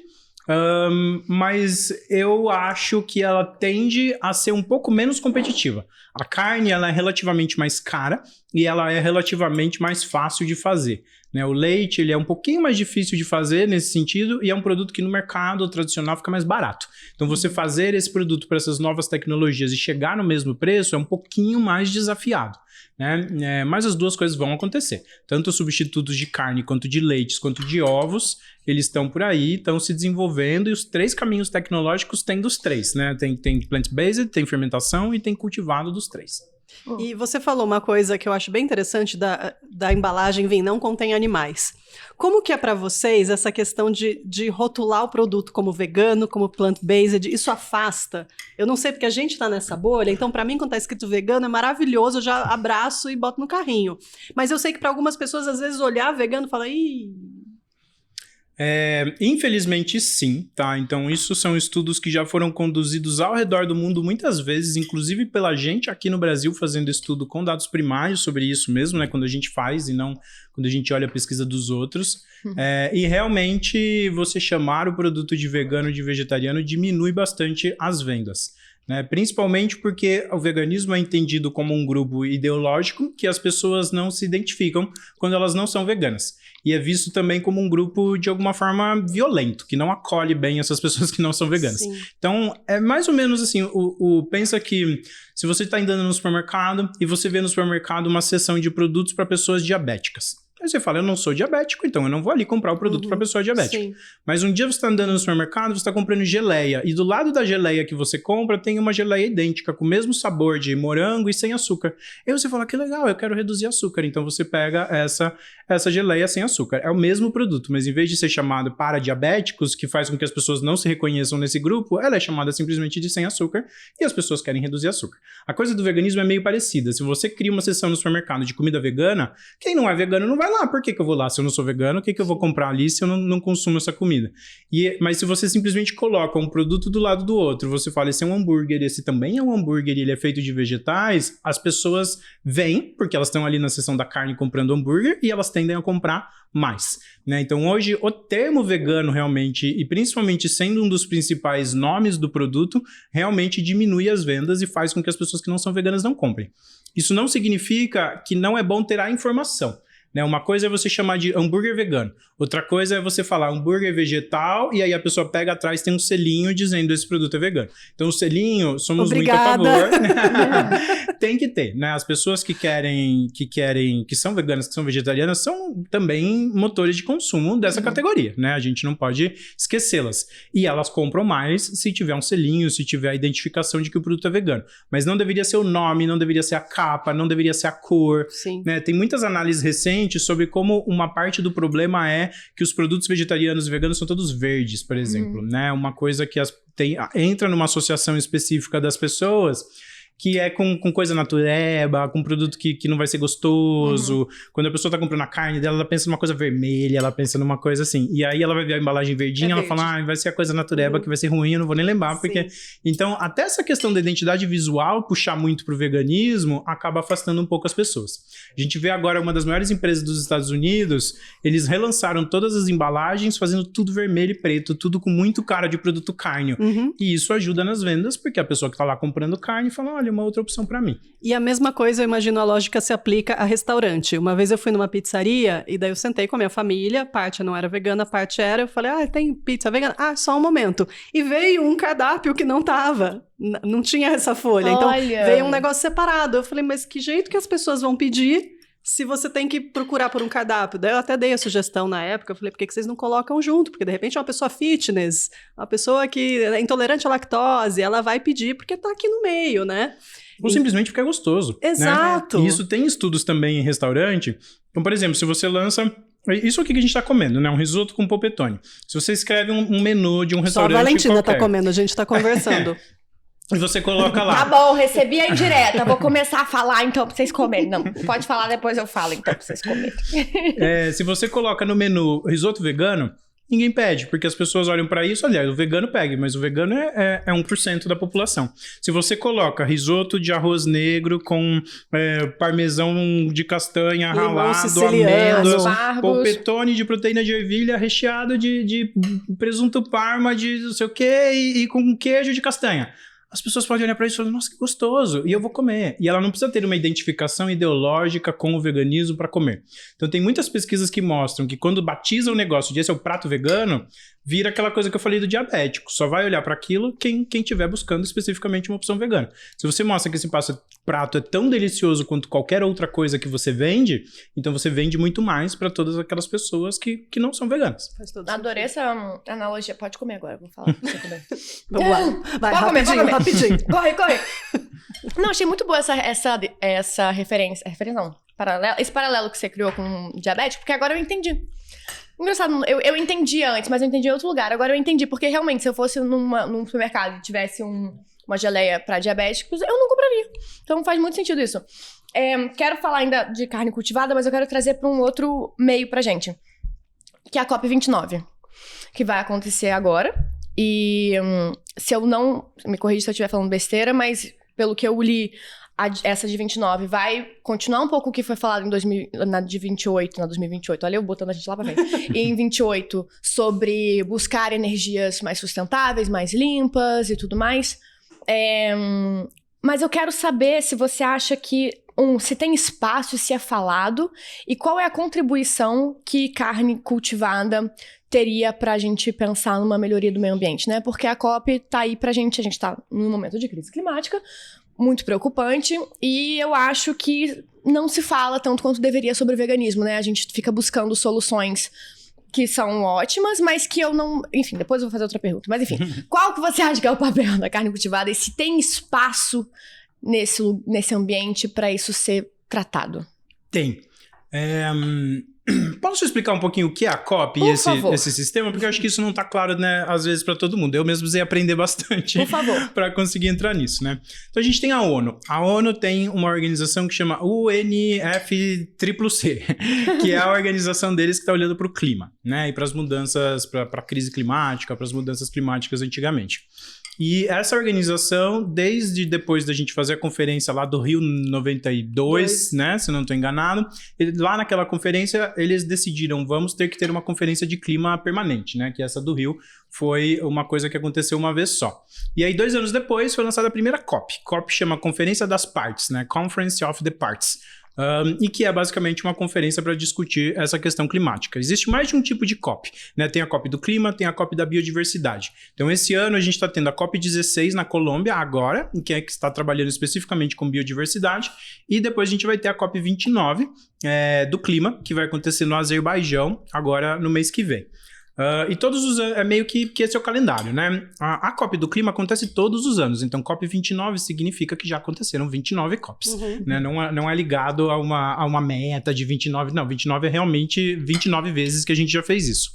S3: mas eu acho que ela tende a ser um pouco menos competitiva. A carne ela é relativamente mais cara e ela é relativamente mais fácil de fazer. Né? O leite ele é um pouquinho mais difícil de fazer nesse sentido e é um produto que no mercado tradicional fica mais barato. Então você fazer esse produto para essas novas tecnologias e chegar no mesmo preço é um pouquinho mais desafiado. Né? Mas as duas coisas vão acontecer. Tanto os substitutos de carne, quanto de leites, quanto de ovos, eles estão por aí, estão se desenvolvendo e os 3 caminhos tecnológicos tem dos 3. Né? Tem plant-based, tem fermentação e tem cultivado dos 3.
S2: E você falou uma coisa que eu acho bem interessante da embalagem vir não contém animais. Como que é para vocês essa questão de rotular o produto como vegano, como plant-based? Isso afasta? Eu não sei porque a gente tá nessa bolha, então para mim quando tá escrito vegano é maravilhoso, eu já abraço e boto no carrinho. Mas eu sei que para algumas pessoas às vezes olhar vegano e falar, ih...
S3: Infelizmente sim, tá? Então isso são estudos que já foram conduzidos ao redor do mundo muitas vezes, inclusive pela gente aqui no Brasil fazendo estudo com dados primários sobre isso mesmo, né? Quando a gente faz e não quando a gente olha a pesquisa dos outros. E realmente você chamar o produto de vegano, de vegetariano, diminui bastante as vendas. Né? Principalmente porque o veganismo é entendido como um grupo ideológico que as pessoas não se identificam quando elas não são veganas. E é visto também como um grupo, de alguma forma, violento, que não acolhe bem essas pessoas que não são veganas. Sim. Então, é mais ou menos assim, pensa que se você está andando no supermercado e você vê no supermercado uma seção de produtos para pessoas diabéticas. Aí você fala, eu não sou diabético, então eu não vou ali comprar o produto para pessoa diabética. Sim. Mas um dia você está andando no supermercado, você está comprando geleia, e do lado da geleia que você compra tem uma geleia idêntica, com o mesmo sabor de morango e sem açúcar. Aí você fala, que legal, eu quero reduzir açúcar. Então você pega essa geleia sem açúcar. É o mesmo produto, mas em vez de ser chamado para diabéticos, que faz com que as pessoas não se reconheçam nesse grupo, ela é chamada simplesmente de sem açúcar, e as pessoas querem reduzir açúcar. A coisa do veganismo é meio parecida. Se você cria uma seção no supermercado de comida vegana, quem não é vegano não vai lá. Por que eu vou lá? Se eu não sou vegano, o que eu vou comprar ali se eu não consumo essa comida? Mas se você simplesmente coloca um produto do lado do outro, você fala, esse é um hambúrguer, esse também é um hambúrguer e ele é feito de vegetais, as pessoas vêm, porque elas estão ali na seção da carne comprando hambúrguer e elas tendem a comprar mais. Né? Então hoje o termo vegano realmente, e principalmente sendo um dos principais nomes do produto, realmente diminui as vendas e faz com que as pessoas que não são veganas não comprem. Isso não significa que não é bom ter a informação. Né? Uma coisa é você chamar de hambúrguer vegano, outra coisa é você falar hambúrguer vegetal e aí a pessoa pega atrás, tem um selinho dizendo esse produto é vegano. Então o selinho, somos
S2: Obrigada.
S3: Muito a favor. Tem que ter, né? As pessoas que são veganas, que são vegetarianas, são também motores de consumo dessa categoria, né? A gente não pode esquecê-las. E elas compram mais se tiver um selinho, se tiver a identificação de que o produto é vegano. Mas não deveria ser o nome, não deveria ser a capa, não deveria ser a cor. Sim. Né? Tem muitas análises recentes sobre como uma parte do problema é que os produtos vegetarianos e veganos são todos verdes, por exemplo, né? Uma coisa que entra numa associação específica das pessoas que é com coisa natureba, com produto que não vai ser gostoso. Quando a pessoa tá comprando a carne dela, ela pensa numa coisa vermelha, ela pensa numa coisa assim. E aí ela vai ver a embalagem verdinha, ela fala, vai ser a coisa natureba que vai ser ruim, eu não vou nem lembrar. Porque... Então, até essa questão da identidade visual, puxar muito pro veganismo, acaba afastando um pouco as pessoas. A gente vê agora uma das maiores empresas dos Estados Unidos, eles relançaram todas as embalagens, fazendo tudo vermelho e preto, tudo com muito cara de produto carne. E isso ajuda nas vendas, porque a pessoa que tá lá comprando carne fala, olha, uma outra opção para mim.
S2: E a mesma coisa, eu imagino, a lógica se aplica a restaurante. Uma vez eu fui numa pizzaria e daí eu sentei com a minha família, parte não era vegana, parte era, eu falei, tem pizza vegana? Só um momento. E veio um cardápio que não tava, não tinha essa folha. Olha. Então veio um negócio separado. Eu falei, mas que jeito que as pessoas vão pedir se você tem que procurar por um cardápio, daí eu até dei a sugestão na época, eu falei, por que vocês não colocam junto? Porque de repente é uma pessoa fitness, uma pessoa que é intolerante à lactose, ela vai pedir porque tá aqui no meio, né?
S3: Ou simplesmente porque é gostoso.
S2: Exato.
S3: Né? E isso tem estudos também em restaurante. Então, por exemplo, se você lança... Isso aqui que a gente tá comendo, né? Um risoto com polpettone. Se você escreve um menu de um restaurante
S2: Só a Valentina
S3: qualquer,
S2: tá comendo, a gente tá conversando.
S3: E você coloca lá...
S1: Tá bom, recebi a indireta. Vou começar a falar, então, pra vocês comerem. Não, pode falar, depois eu falo, então, pra vocês comerem.
S3: Se você coloca no menu risoto vegano, ninguém pede, porque as pessoas olham pra isso, aliás, o vegano pega, mas o vegano é 1% da população. Se você coloca risoto de arroz negro com parmesão de castanha ralado, amêndoas, polpettone de proteína de ervilha recheado de presunto parma de não sei o quê e com queijo de castanha. As pessoas podem olhar para isso e falar, nossa, que gostoso, e eu vou comer. E ela não precisa ter uma identificação ideológica com o veganismo para comer. Então tem muitas pesquisas que mostram que quando batiza o negócio de esse é o prato vegano, vira aquela coisa que eu falei do diabético. Só vai olhar para aquilo quem estiver buscando especificamente uma opção vegana. Se você mostra que esse prato é tão delicioso quanto qualquer outra coisa que você vende, então você vende muito mais para todas aquelas pessoas que não são veganas.
S1: Adorei essa analogia. Pode comer agora, vou falar pra você comer.
S2: Vamos lá. Vai,
S1: rapidinho. Corre. Não, achei muito boa essa referência. Referência não. Esse paralelo que você criou com o diabético, porque agora eu entendi. Engraçado, eu entendi antes, mas eu entendi em outro lugar. Agora eu entendi, porque realmente, se eu fosse num supermercado e tivesse uma geleia pra diabéticos, eu não compraria. Então faz muito sentido isso. Quero falar ainda de carne cultivada, mas eu quero trazer pra um outro meio pra gente. Que é a COP29. Que vai acontecer agora. E se eu não... Me corrija se eu estiver falando besteira, mas pelo que eu li... Essa de 29 vai continuar um pouco o que foi falado na de 28, na 2028. Olha eu botando a gente lá pra frente. E em 28, sobre buscar energias mais sustentáveis, mais limpas e tudo mais. Mas eu quero saber se você acha que, se tem espaço, se é falado, e qual é a contribuição que carne cultivada teria pra gente pensar numa melhoria do meio ambiente, né? Porque a COP tá aí pra gente, a gente tá num momento de crise climática, muito preocupante, e eu acho que não se fala tanto quanto deveria sobre o veganismo, né? A gente fica buscando soluções que são ótimas, mas que eu não... Enfim, depois eu vou fazer outra pergunta. Mas enfim, qual que você acha que é o papel da carne cultivada e se tem espaço nesse ambiente para isso ser tratado?
S3: Tem. Posso explicar um pouquinho o que é a COP e esse sistema? Porque eu acho que isso não tá claro, né, às vezes para todo mundo. Eu mesmo precisei aprender bastante para conseguir entrar nisso, né? Então a gente tem a ONU. A ONU tem uma organização que chama UNFCCC, que é a organização deles que está olhando para o clima, né? E para as mudanças, para a crise climática, para as mudanças climáticas antigamente. E essa organização, desde depois da gente fazer a conferência lá do Rio 92, né, se não estou enganado, lá naquela conferência eles decidiram, vamos ter que ter uma conferência de clima permanente, né, que essa do Rio foi uma coisa que aconteceu uma vez só. E aí 2 anos depois foi lançada a primeira COP. COP chama Conferência das Partes, né, Conference of the Parts. E que é basicamente uma conferência para discutir essa questão climática. Existe mais de um tipo de COP, né? Tem a COP do clima, tem a COP da biodiversidade. Então, esse ano a gente está tendo a COP16 na Colômbia, agora, que está trabalhando especificamente com biodiversidade, e depois a gente vai ter a COP29 do clima, que vai acontecer no Azerbaijão, agora no mês que vem. E todos os anos, é meio que esse é o calendário, né? A COP do clima acontece todos os anos, então COP29 significa que já aconteceram 29 COPs, né? Não é ligado a uma meta de 29, não, 29 é realmente 29 vezes que a gente já fez isso.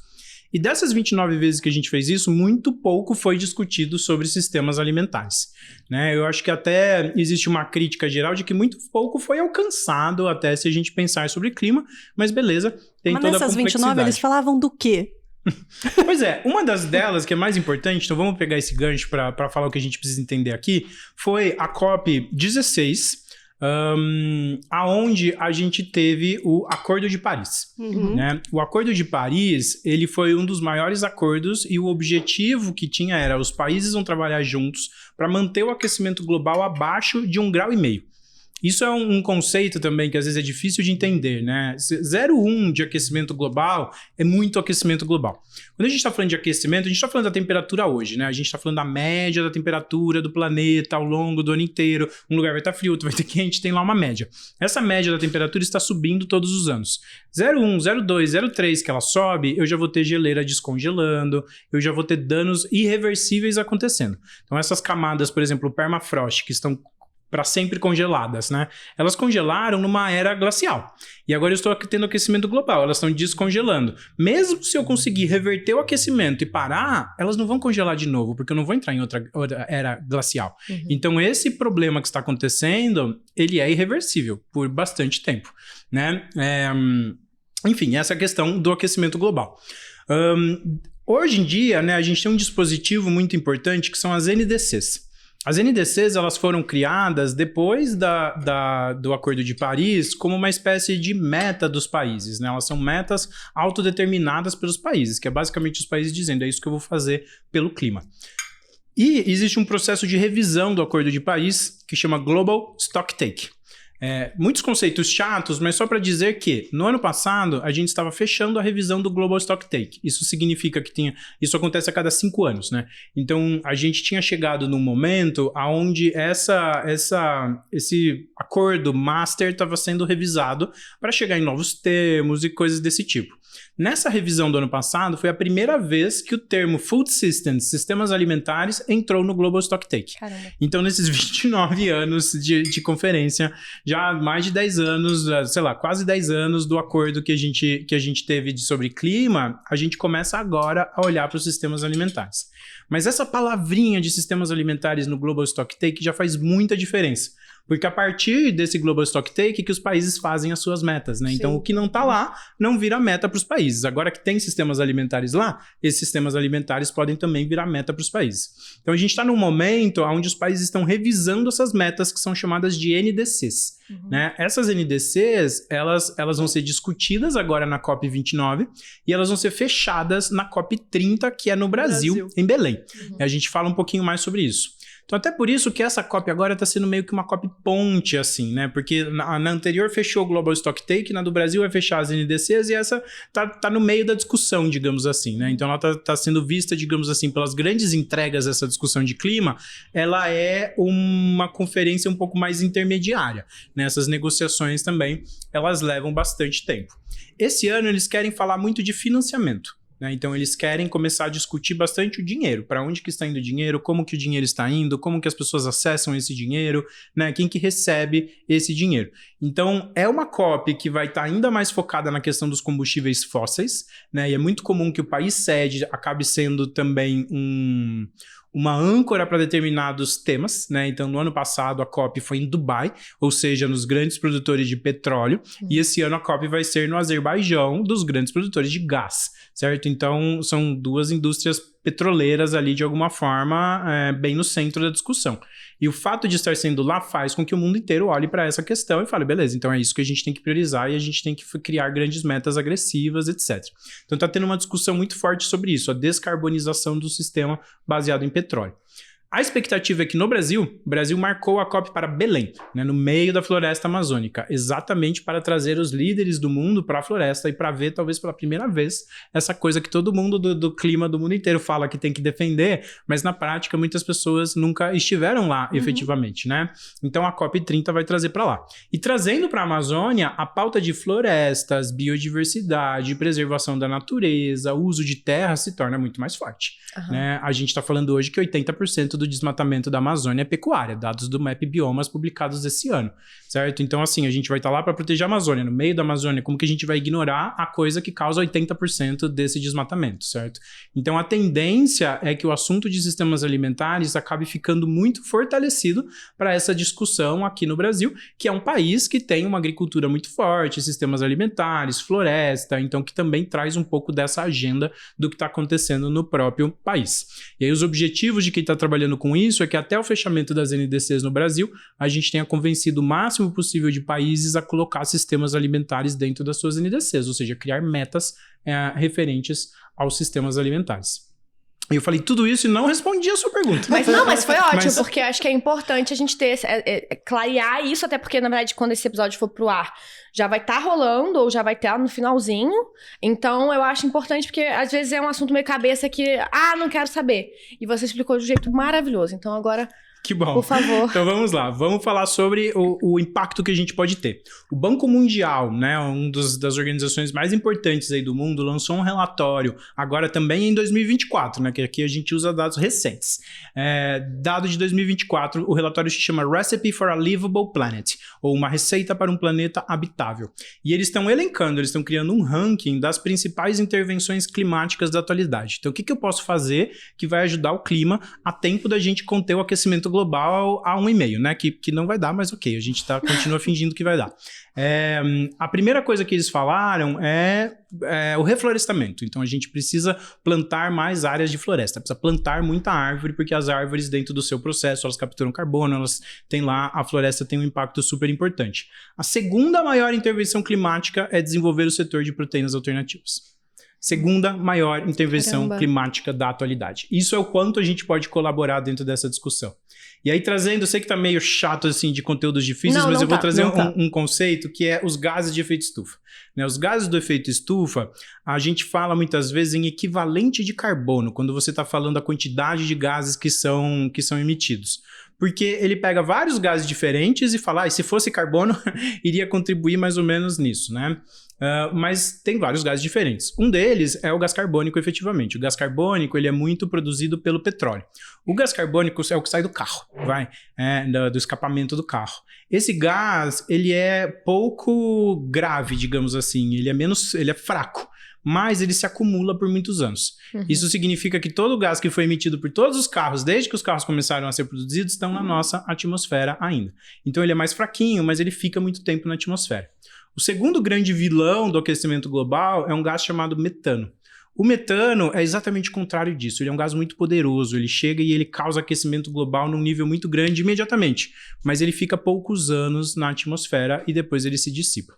S3: E dessas 29 vezes que a gente fez isso, muito pouco foi discutido sobre sistemas alimentares, né? Eu acho que até existe uma crítica geral de que muito pouco foi alcançado até se a gente pensar sobre clima, mas beleza, tem toda a complexidade. Mas nessas 29
S2: eles falavam do quê?
S3: Pois é, uma das delas que é mais importante, então vamos pegar esse gancho para falar o que a gente precisa entender aqui, foi a COP16, aonde a gente teve o Acordo de Paris, né? O Acordo de Paris, ele foi um dos maiores acordos e o objetivo que tinha era os países vão trabalhar juntos para manter o aquecimento global abaixo de 1,5 graus. Isso é um conceito também que às vezes é difícil de entender, né? 0,1 de aquecimento global é muito aquecimento global. Quando a gente está falando de aquecimento, a gente está falando da temperatura hoje, né? A gente está falando da média da temperatura do planeta ao longo do ano inteiro. Um lugar vai estar frio, outro vai estar quente, tem lá uma média. Essa média da temperatura está subindo todos os anos. 0,1, 0,2, 0,3 que ela sobe, eu já vou ter geleira descongelando, eu já vou ter danos irreversíveis acontecendo. Então essas camadas, por exemplo, o permafrost, que estão para sempre congeladas, né? Elas congelaram numa era glacial. E agora eu estou tendo aquecimento global, elas estão descongelando. Mesmo se eu conseguir reverter o aquecimento e parar, elas não vão congelar de novo, porque eu não vou entrar em outra era glacial. Então esse problema que está acontecendo, ele é irreversível por bastante tempo, né? Enfim, essa é a questão do aquecimento global. Hoje em dia, né, a gente tem um dispositivo muito importante que são as NDCs. As NDCs, elas foram criadas depois do Acordo de Paris como uma espécie de meta dos países, né? Elas são metas autodeterminadas pelos países, que é basicamente os países dizendo, é isso que eu vou fazer pelo clima. E existe um processo de revisão do Acordo de Paris que chama Global Stocktake. Muitos conceitos chatos, mas só para dizer que no ano passado a gente estava fechando a revisão do Global Stocktake. Isso significa que isso acontece a cada 5 anos, né? Então a gente tinha chegado num momento onde esse acordo master estava sendo revisado para chegar em novos termos e coisas desse tipo. Nessa revisão do ano passado, foi a primeira vez que o termo Food Systems, sistemas alimentares, entrou no Global Stocktake.
S1: Caramba.
S3: Então, nesses 29 anos de conferência, já mais de 10 anos, sei lá, quase 10 anos do acordo que a gente teve sobre clima, a gente começa agora a olhar para os sistemas alimentares. Mas essa palavrinha de sistemas alimentares no Global Stocktake já faz muita diferença. Porque a partir desse Global Stocktake que os países fazem as suas metas, né? Sim. Então, o que não está lá não vira meta para os países. Agora que tem sistemas alimentares lá, esses sistemas alimentares podem também virar meta para os países. Então, a gente está num momento onde os países estão revisando essas metas que são chamadas de NDCs. Né? Essas NDCs, elas vão ser discutidas agora na COP29 e elas vão ser fechadas na COP30, que é no Brasil. Em Belém. A gente fala um pouquinho mais sobre isso. Então, até por isso que essa COP agora está sendo meio que uma COP ponte, assim, né? Porque na anterior fechou o Global Stocktake, na do Brasil vai fechar as NDCs e essa tá no meio da discussão, digamos assim, né? Então, ela tá sendo vista, digamos assim, pelas grandes entregas dessa discussão de clima, ela é uma conferência um pouco mais intermediária, né? Essas negociações também, elas levam bastante tempo. Esse ano, eles querem falar muito de financiamento. Né? Então, eles querem começar a discutir bastante o dinheiro. Para onde que está indo o dinheiro, como que o dinheiro está indo, como que as pessoas acessam esse dinheiro, né? Quem que recebe esse dinheiro. Então, é uma COP que vai estar ainda mais focada na questão dos combustíveis fósseis, né? E é muito comum que o país sede acabe sendo também uma âncora para determinados temas, né? Então, no ano passado, a COP foi em Dubai, ou seja, nos grandes produtores de petróleo, e esse ano a COP vai ser no Azerbaijão, dos grandes produtores de gás, certo? Então, são duas indústrias petroleiras ali, de alguma forma, bem no centro da discussão. E o fato de estar sendo lá faz com que o mundo inteiro olhe para essa questão e fale, beleza, então é isso que a gente tem que priorizar e a gente tem que criar grandes metas agressivas, etc. Então está tendo uma discussão muito forte sobre isso, a descarbonização do sistema baseado em petróleo. A expectativa é que no Brasil, o Brasil marcou a COP para Belém, né, no meio da floresta amazônica, exatamente para trazer os líderes do mundo para a floresta e para ver, talvez pela primeira vez, essa coisa que todo mundo do clima do mundo inteiro fala que tem que defender, mas na prática muitas pessoas nunca estiveram lá efetivamente, né? Então a COP30 vai trazer para lá. E trazendo para a Amazônia, a pauta de florestas, biodiversidade, preservação da natureza, uso de terra se torna muito mais forte. Né? A gente está falando hoje que 80% do desmatamento da Amazônia é pecuária, dados do MAP Biomas publicados esse ano, certo? Então, assim, a gente vai estar lá para proteger a Amazônia. No meio da Amazônia, como que a gente vai ignorar a coisa que causa 80% desse desmatamento, certo? Então, a tendência é que o assunto de sistemas alimentares acabe ficando muito fortalecido para essa discussão aqui no Brasil, que é um país que tem uma agricultura muito forte, sistemas alimentares, floresta, então que também traz um pouco dessa agenda do que está acontecendo no próprio país. E aí, os objetivos de quem está trabalhando com isso é que até o fechamento das NDCs no Brasil, a gente tenha convencido o máximo possível de países a colocar sistemas alimentares dentro das suas NDCs, ou seja, criar metas referentes aos sistemas alimentares. Eu falei tudo isso e não respondi a sua pergunta.
S1: Mas foi ótimo, porque eu acho que é importante a gente ter, clarear isso, até porque, na verdade, quando esse episódio for pro ar, já vai estar rolando, ou já vai estar no finalzinho. Então, eu acho importante, porque às vezes é um assunto meio cabeça que, não quero saber. E você explicou de um jeito maravilhoso. Então, agora...
S3: Que bom.
S1: Por favor.
S3: Então vamos lá, vamos falar sobre o impacto que a gente pode ter. O Banco Mundial, né, das organizações mais importantes aí do mundo, lançou um relatório, agora também em 2024, né, que aqui a gente usa dados recentes. Dado de 2024, o relatório se chama Recipe for a Livable Planet, ou uma receita para um planeta habitável. E eles estão elencando, eles estão criando um ranking das principais intervenções climáticas da atualidade. Então o que eu posso fazer que vai ajudar o clima a tempo da gente conter o aquecimento global a 1,5, né? Que não vai dar, mas ok, a gente continua fingindo que vai dar. A primeira coisa que eles falaram é o reflorestamento. Então a gente precisa plantar mais áreas de floresta, precisa plantar muita árvore, porque as árvores dentro do seu processo, elas capturam carbono, elas têm lá, a floresta tem um impacto super importante. A segunda maior intervenção climática é desenvolver o setor de proteínas alternativas. Segunda maior intervenção climática da atualidade. Isso é o quanto a gente pode colaborar dentro dessa discussão. E aí trazendo, eu sei que tá meio chato assim de conteúdos difíceis, mas eu vou trazer um conceito que é os gases de efeito estufa. Né, os gases do efeito estufa, a gente fala muitas vezes em equivalente de carbono, quando você está falando da quantidade de gases que são emitidos. Porque ele pega vários gases diferentes e fala, se fosse carbono, iria contribuir mais ou menos nisso, né? Mas tem vários gases diferentes. Um deles é o gás carbônico, efetivamente. O gás carbônico, ele é muito produzido pelo petróleo. O gás carbônico é o que sai do carro, do escapamento do carro. Esse gás, ele é pouco grave, digamos assim. Ele é fraco, mas ele se acumula por muitos anos. Uhum. Isso significa que todo o gás que foi emitido por todos os carros, desde que os carros começaram a ser produzidos, estão na nossa atmosfera ainda. Então ele é mais fraquinho, mas ele fica muito tempo na atmosfera. O segundo grande vilão do aquecimento global é um gás chamado metano. O metano é exatamente o contrário disso. Ele é um gás muito poderoso. Ele chega e ele causa aquecimento global num nível muito grande imediatamente. Mas ele fica poucos anos na atmosfera e depois ele se dissipa.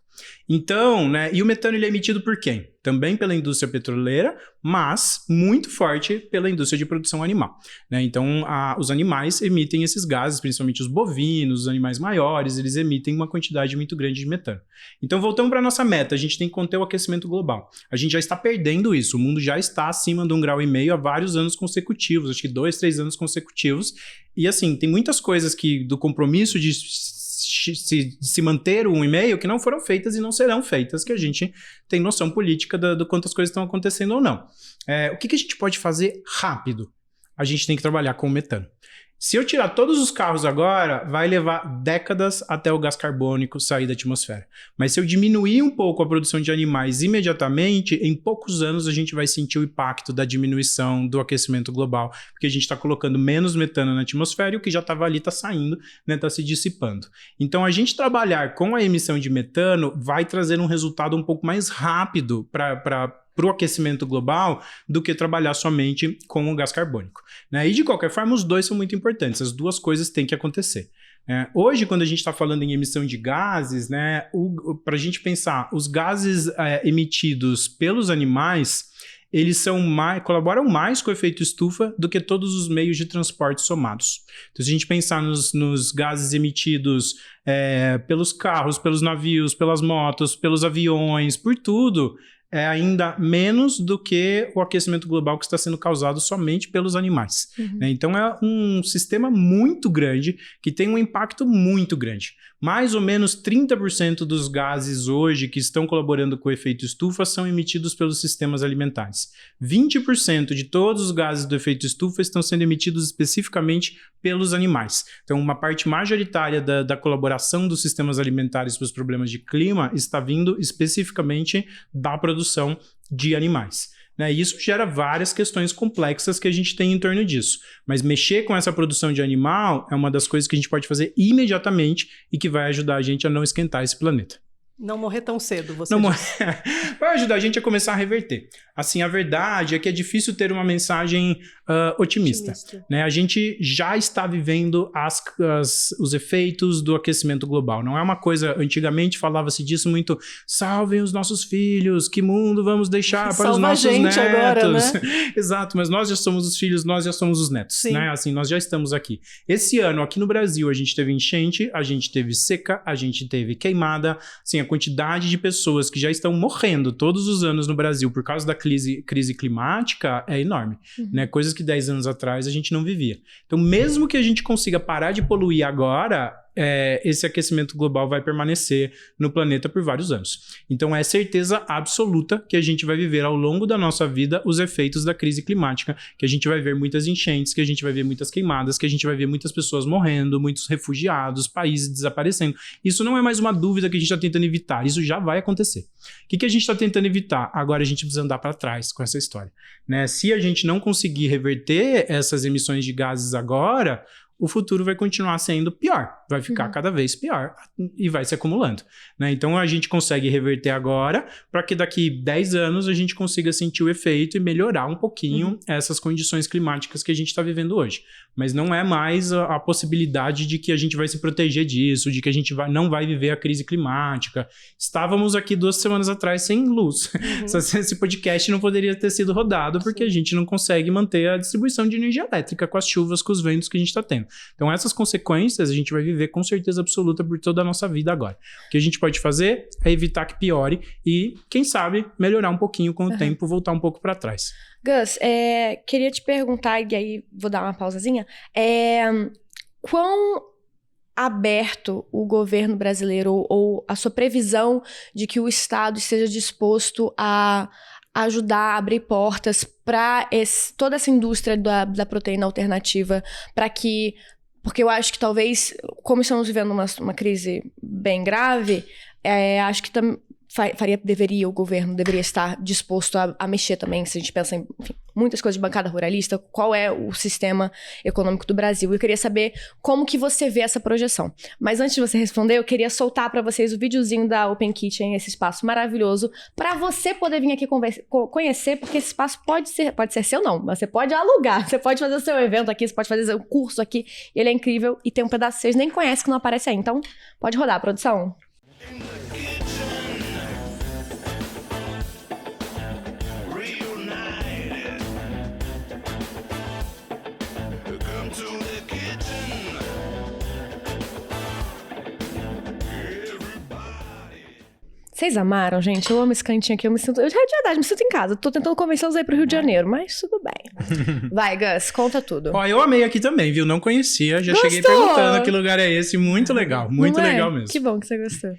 S3: Então, e o metano ele é emitido por quem? Também pela indústria petroleira, mas muito forte pela indústria de produção animal. Então, os animais emitem esses gases, principalmente os bovinos, os animais maiores, eles emitem uma quantidade muito grande de metano. Então, voltando para a nossa meta, a gente tem que conter o aquecimento global. A gente já está perdendo isso, o mundo já está acima de 1,5 graus há vários anos consecutivos, acho que 2, 3 anos consecutivos. E assim, tem muitas coisas do compromisso de se manter o 1,5 que não foram feitas e não serão feitas, que a gente tem noção política do quanto as coisas estão acontecendo ou não. O que a gente pode fazer rápido? A gente tem que trabalhar com o metano. Se eu tirar todos os carros agora, vai levar décadas até o gás carbônico sair da atmosfera. Mas se eu diminuir um pouco a produção de animais imediatamente, em poucos anos a gente vai sentir o impacto da diminuição do aquecimento global, porque a gente está colocando menos metano na atmosfera e o que já estava ali está saindo, está se dissipando. Então a gente trabalhar com a emissão de metano vai trazer um resultado um pouco mais rápido para o aquecimento global do que trabalhar somente com o gás carbônico. E de qualquer forma, os dois são muito importantes, as duas coisas têm que acontecer. Hoje, quando a gente está falando em emissão de gases, para a gente pensar, os gases emitidos pelos animais, eles colaboram mais com o efeito estufa do que todos os meios de transporte somados. Então, se a gente pensar nos gases emitidos pelos carros, pelos navios, pelas motos, pelos aviões, por tudo, é ainda menos do que o aquecimento global que está sendo causado somente pelos animais. Uhum. Então é um sistema muito grande que tem um impacto muito grande. Mais ou menos 30% dos gases hoje que estão colaborando com o efeito estufa são emitidos pelos sistemas alimentares. 20% de todos os gases do efeito estufa estão sendo emitidos especificamente pelos animais. Então uma parte majoritária da colaboração dos sistemas alimentares para os problemas de clima está vindo especificamente da produção de animais. E isso gera várias questões complexas que a gente tem em torno disso. Mas mexer com essa produção de animal é uma das coisas que a gente pode fazer imediatamente e que vai ajudar a gente a não esquentar esse planeta.
S2: Não morrer tão cedo, você
S3: vai ajudar a gente a começar a reverter. Assim, a verdade é que é difícil ter uma mensagem otimista. Né? A gente já está vivendo os efeitos do aquecimento global. Não é uma coisa, antigamente falava-se disso muito, salvem os nossos filhos, que mundo vamos deixar para os nossos netos. Agora, né? Exato, mas nós já somos os filhos, nós já somos os netos. Né? Assim, nós já estamos aqui. Esse ano, aqui no Brasil, a gente teve enchente, a gente teve seca, a gente teve queimada. Assim, a quantidade de pessoas que já estão morrendo todos os anos no Brasil por causa da crise climática é enorme. Né? Coisas que 10 anos atrás a gente não vivia. Então, mesmo que a gente consiga parar de poluir agora, esse aquecimento global vai permanecer no planeta por vários anos. Então, é certeza absoluta que a gente vai viver ao longo da nossa vida os efeitos da crise climática, que a gente vai ver muitas enchentes, que a gente vai ver muitas queimadas, que a gente vai ver muitas pessoas morrendo, muitos refugiados, países desaparecendo. Isso não é mais uma dúvida que a gente está tentando evitar, isso já vai acontecer. O que a gente está tentando evitar? Agora a gente precisa andar para trás com essa história. Né? Se a gente não conseguir reverter essas emissões de gases agora, o futuro vai continuar sendo pior, vai ficar cada vez pior e vai se acumulando. Né? Então a gente consegue reverter agora para que daqui 10 anos a gente consiga sentir o efeito e melhorar um pouquinho essas condições climáticas que a gente está vivendo hoje. Mas não é mais a possibilidade de que a gente vai se proteger disso, de que a gente não vai viver a crise climática. Estávamos aqui 2 semanas atrás sem luz. Esse podcast não poderia ter sido rodado porque a gente não consegue manter a distribuição de energia elétrica com as chuvas, com os ventos que a gente está tendo. Então essas consequências a gente vai viver com certeza absoluta por toda a nossa vida agora. O que a gente pode fazer é evitar que piore e, quem sabe, melhorar um pouquinho com o tempo, voltar um pouco para trás.
S1: Gus, queria te perguntar, e aí vou dar uma pausazinha, quão aberto o governo brasileiro ou a sua previsão de que o Estado esteja disposto a ajudar a abrir portas para toda essa indústria da proteína alternativa, porque eu acho que talvez, como estamos vivendo uma crise bem grave, acho que o governo deveria estar disposto a mexer também, se a gente pensa em muitas coisas de bancada ruralista, qual é o sistema econômico do Brasil. Eu queria saber como que você vê essa projeção. Mas antes de você responder, eu queria soltar para vocês o videozinho da Open Kitchen, esse espaço maravilhoso, para você poder vir aqui conhecer, porque esse espaço pode ser seu não, mas você pode alugar, você pode fazer o seu evento aqui, você pode fazer o curso aqui, ele é incrível e tem um pedaço que vocês nem conhecem que não aparece aí. Então, pode rodar, produção. Vocês amaram, gente? Eu amo esse cantinho aqui. Eu de verdade, me sinto em casa. Tô tentando convencê-los aí pro Rio de Janeiro, mas tudo bem. Vai, Gus, conta tudo.
S3: Ó, eu amei aqui também, viu? Não conhecia, já cheguei perguntando que lugar é esse. Muito legal, muito legal mesmo.
S1: Que bom que você gostou.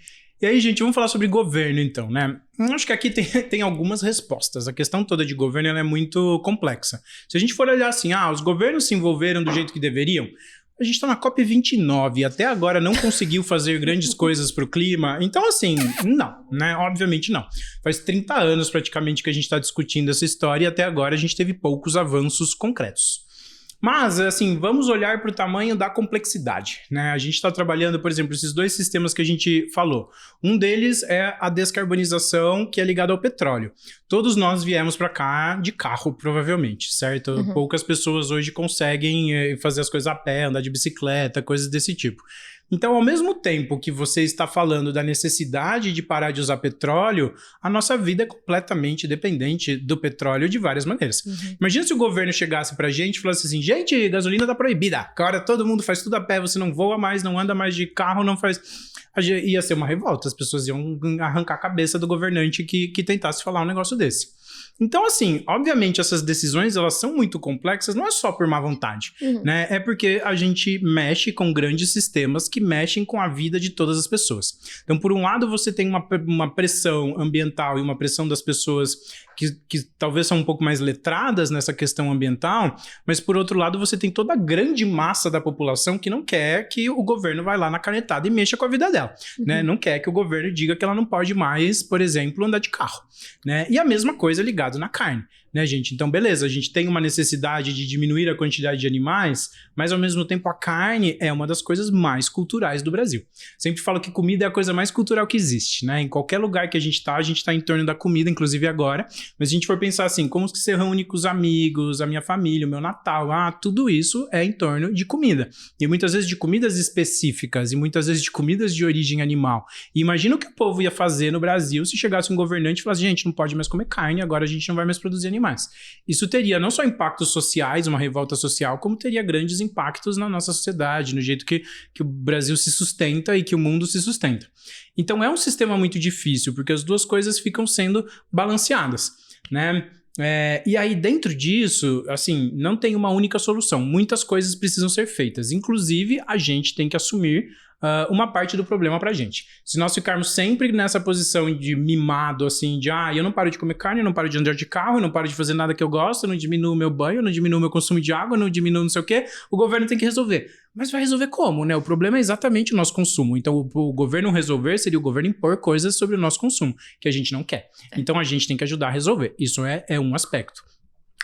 S3: E aí, gente, vamos falar sobre governo, então, né? Acho que aqui tem algumas respostas. A questão toda de governo ela é muito complexa. Se a gente for olhar assim, os governos se envolveram do jeito que deveriam, a gente está na COP29 e até agora não conseguiu fazer grandes coisas para o clima. Então, assim, não, né? Obviamente não. Faz 30 anos praticamente que a gente está discutindo essa história e até agora a gente teve poucos avanços concretos. Mas, assim, vamos olhar para o tamanho da complexidade, né? A gente está trabalhando, por exemplo, esses 2 sistemas que a gente falou. Um deles é a descarbonização, que é ligada ao petróleo. Todos nós viemos para cá de carro, provavelmente, certo? Poucas pessoas hoje conseguem fazer as coisas a pé, andar de bicicleta, coisas desse tipo. Então, ao mesmo tempo que você está falando da necessidade de parar de usar petróleo, a nossa vida é completamente dependente do petróleo de várias maneiras. Imagina se o governo chegasse pra gente e falasse assim, gente, gasolina tá proibida, agora todo mundo faz tudo a pé, você não voa mais, não anda mais de carro, não faz... Ia ser uma revolta, as pessoas iam arrancar a cabeça do governante que tentasse falar um negócio desse. Então, assim, obviamente essas decisões, elas são muito complexas, não é só por má vontade, né? É porque a gente mexe com grandes sistemas que mexem com a vida de todas as pessoas. Então, por um lado, você tem uma pressão ambiental e uma pressão das pessoas que talvez são um pouco mais letradas nessa questão ambiental, mas por outro lado, você tem toda a grande massa da população que não quer que o governo vá lá na canetada e mexa com a vida dela, né? Não quer que o governo diga que ela não pode mais, por exemplo, andar de carro, né? E a mesma coisa ligado na carne. né, gente? Então, beleza, a gente tem uma necessidade de diminuir a quantidade de animais, mas ao mesmo tempo a carne é uma das coisas mais culturais do Brasil. Sempre falo que comida é a coisa mais cultural que existe, né? Em qualquer lugar que a gente tá em torno da comida, inclusive agora. Mas se a gente for pensar assim, como que você reúne com os amigos, a minha família, o meu Natal, tudo isso é em torno de comida. E muitas vezes de comidas específicas e muitas vezes de comidas de origem animal. E imagina o que o povo ia fazer no Brasil se chegasse um governante e falasse, gente, não pode mais comer carne, agora a gente não vai mais produzir animais. Isso teria não só impactos sociais, uma revolta social, como teria grandes impactos na nossa sociedade, no jeito que o Brasil se sustenta e que o mundo se sustenta. Então é um sistema muito difícil, porque as duas coisas ficam sendo balanceadas, né? E aí dentro disso, assim, não tem uma única solução. Muitas coisas precisam ser feitas. Inclusive, a gente tem que assumir uma parte do problema pra gente. Se nós ficarmos sempre nessa posição de mimado, assim, de eu não paro de comer carne, eu não paro de andar de carro, eu não paro de fazer nada que eu gosto, eu não diminuo o meu banho, eu não diminuo o meu consumo de água, eu não diminuo não sei o quê, o governo tem que resolver. Mas vai resolver como, né? O problema é exatamente o nosso consumo. Então, o governo resolver seria o governo impor coisas sobre o nosso consumo, que a gente não quer. Então, a gente tem que ajudar a resolver. Isso é um aspecto.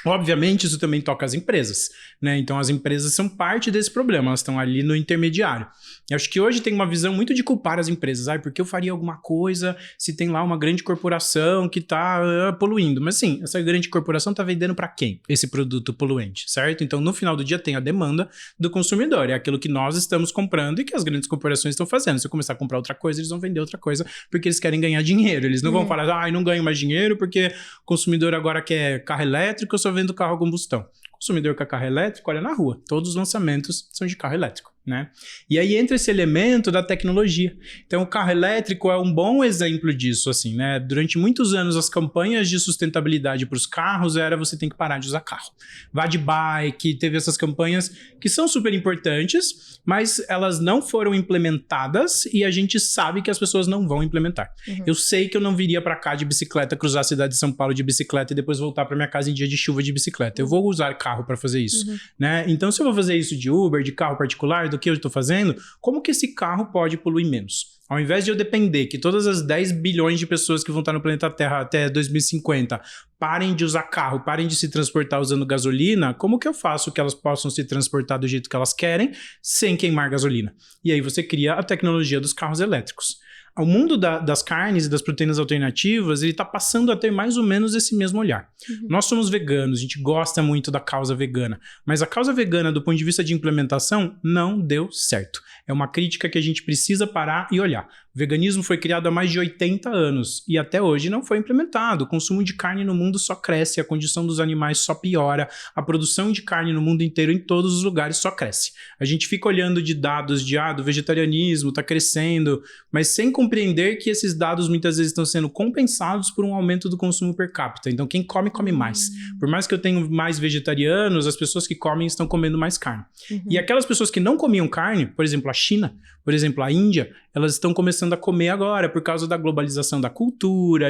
S3: Obviamente, isso também toca as empresas, né? Então, as empresas são parte desse problema, elas estão ali no intermediário. Eu acho que hoje tem uma visão muito de culpar as empresas. Porque eu faria alguma coisa se tem lá uma grande corporação que está poluindo. Mas sim, essa grande corporação está vendendo para quem? Esse produto poluente, certo? Então, no final do dia, tem a demanda do consumidor. É aquilo que nós estamos comprando e que as grandes corporações estão fazendo. Se eu começar a comprar outra coisa, eles vão vender outra coisa porque eles querem ganhar dinheiro. Eles não vão falar, não ganho mais dinheiro porque o consumidor agora quer carro elétrico, eu só vendo carro a combustão. O consumidor quer carro elétrico, olha na rua. Todos os lançamentos são de carro elétrico, né? E aí entra esse elemento da tecnologia. Então, o carro elétrico é um bom exemplo disso, assim, né? Durante muitos anos, as campanhas de sustentabilidade para os carros era você tem que parar de usar carro. Vá de bike, teve essas campanhas que são super importantes, mas elas não foram implementadas e a gente sabe que as pessoas não vão implementar. Eu sei que eu não viria para cá de bicicleta, cruzar a cidade de São Paulo de bicicleta e depois voltar para minha casa em dia de chuva de bicicleta. Eu vou usar carro para fazer isso, né? Então, se eu vou fazer isso de Uber, de carro particular, do que eu estou fazendo, como que esse carro pode poluir menos? Ao invés de eu depender que todas as 10 bilhões de pessoas que vão estar no planeta Terra até 2050 parem de usar carro, parem de se transportar usando gasolina, como que eu faço que elas possam se transportar do jeito que elas querem sem queimar gasolina? E aí você cria a tecnologia dos carros elétricos. O mundo das carnes e das proteínas alternativas, ele está passando a ter mais ou menos esse mesmo olhar. Nós somos veganos, a gente gosta muito da causa vegana, mas a causa vegana, do ponto de vista de implementação, não deu certo. É uma crítica que a gente precisa parar e olhar. O veganismo foi criado há mais de 80 anos e até hoje não foi implementado. O consumo de carne no mundo só cresce, a condição dos animais só piora, a produção de carne no mundo inteiro, em todos os lugares, só cresce. A gente fica olhando de dados do vegetarianismo, está crescendo, mas sem compreender que esses dados muitas vezes estão sendo compensados por um aumento do consumo per capita. Então, quem come, come mais. Por mais que eu tenha mais vegetarianos, as pessoas que comem estão comendo mais carne. E aquelas pessoas que não comiam carne, por exemplo, a China, por exemplo, a Índia, elas estão começando a comer agora por causa da globalização da cultura,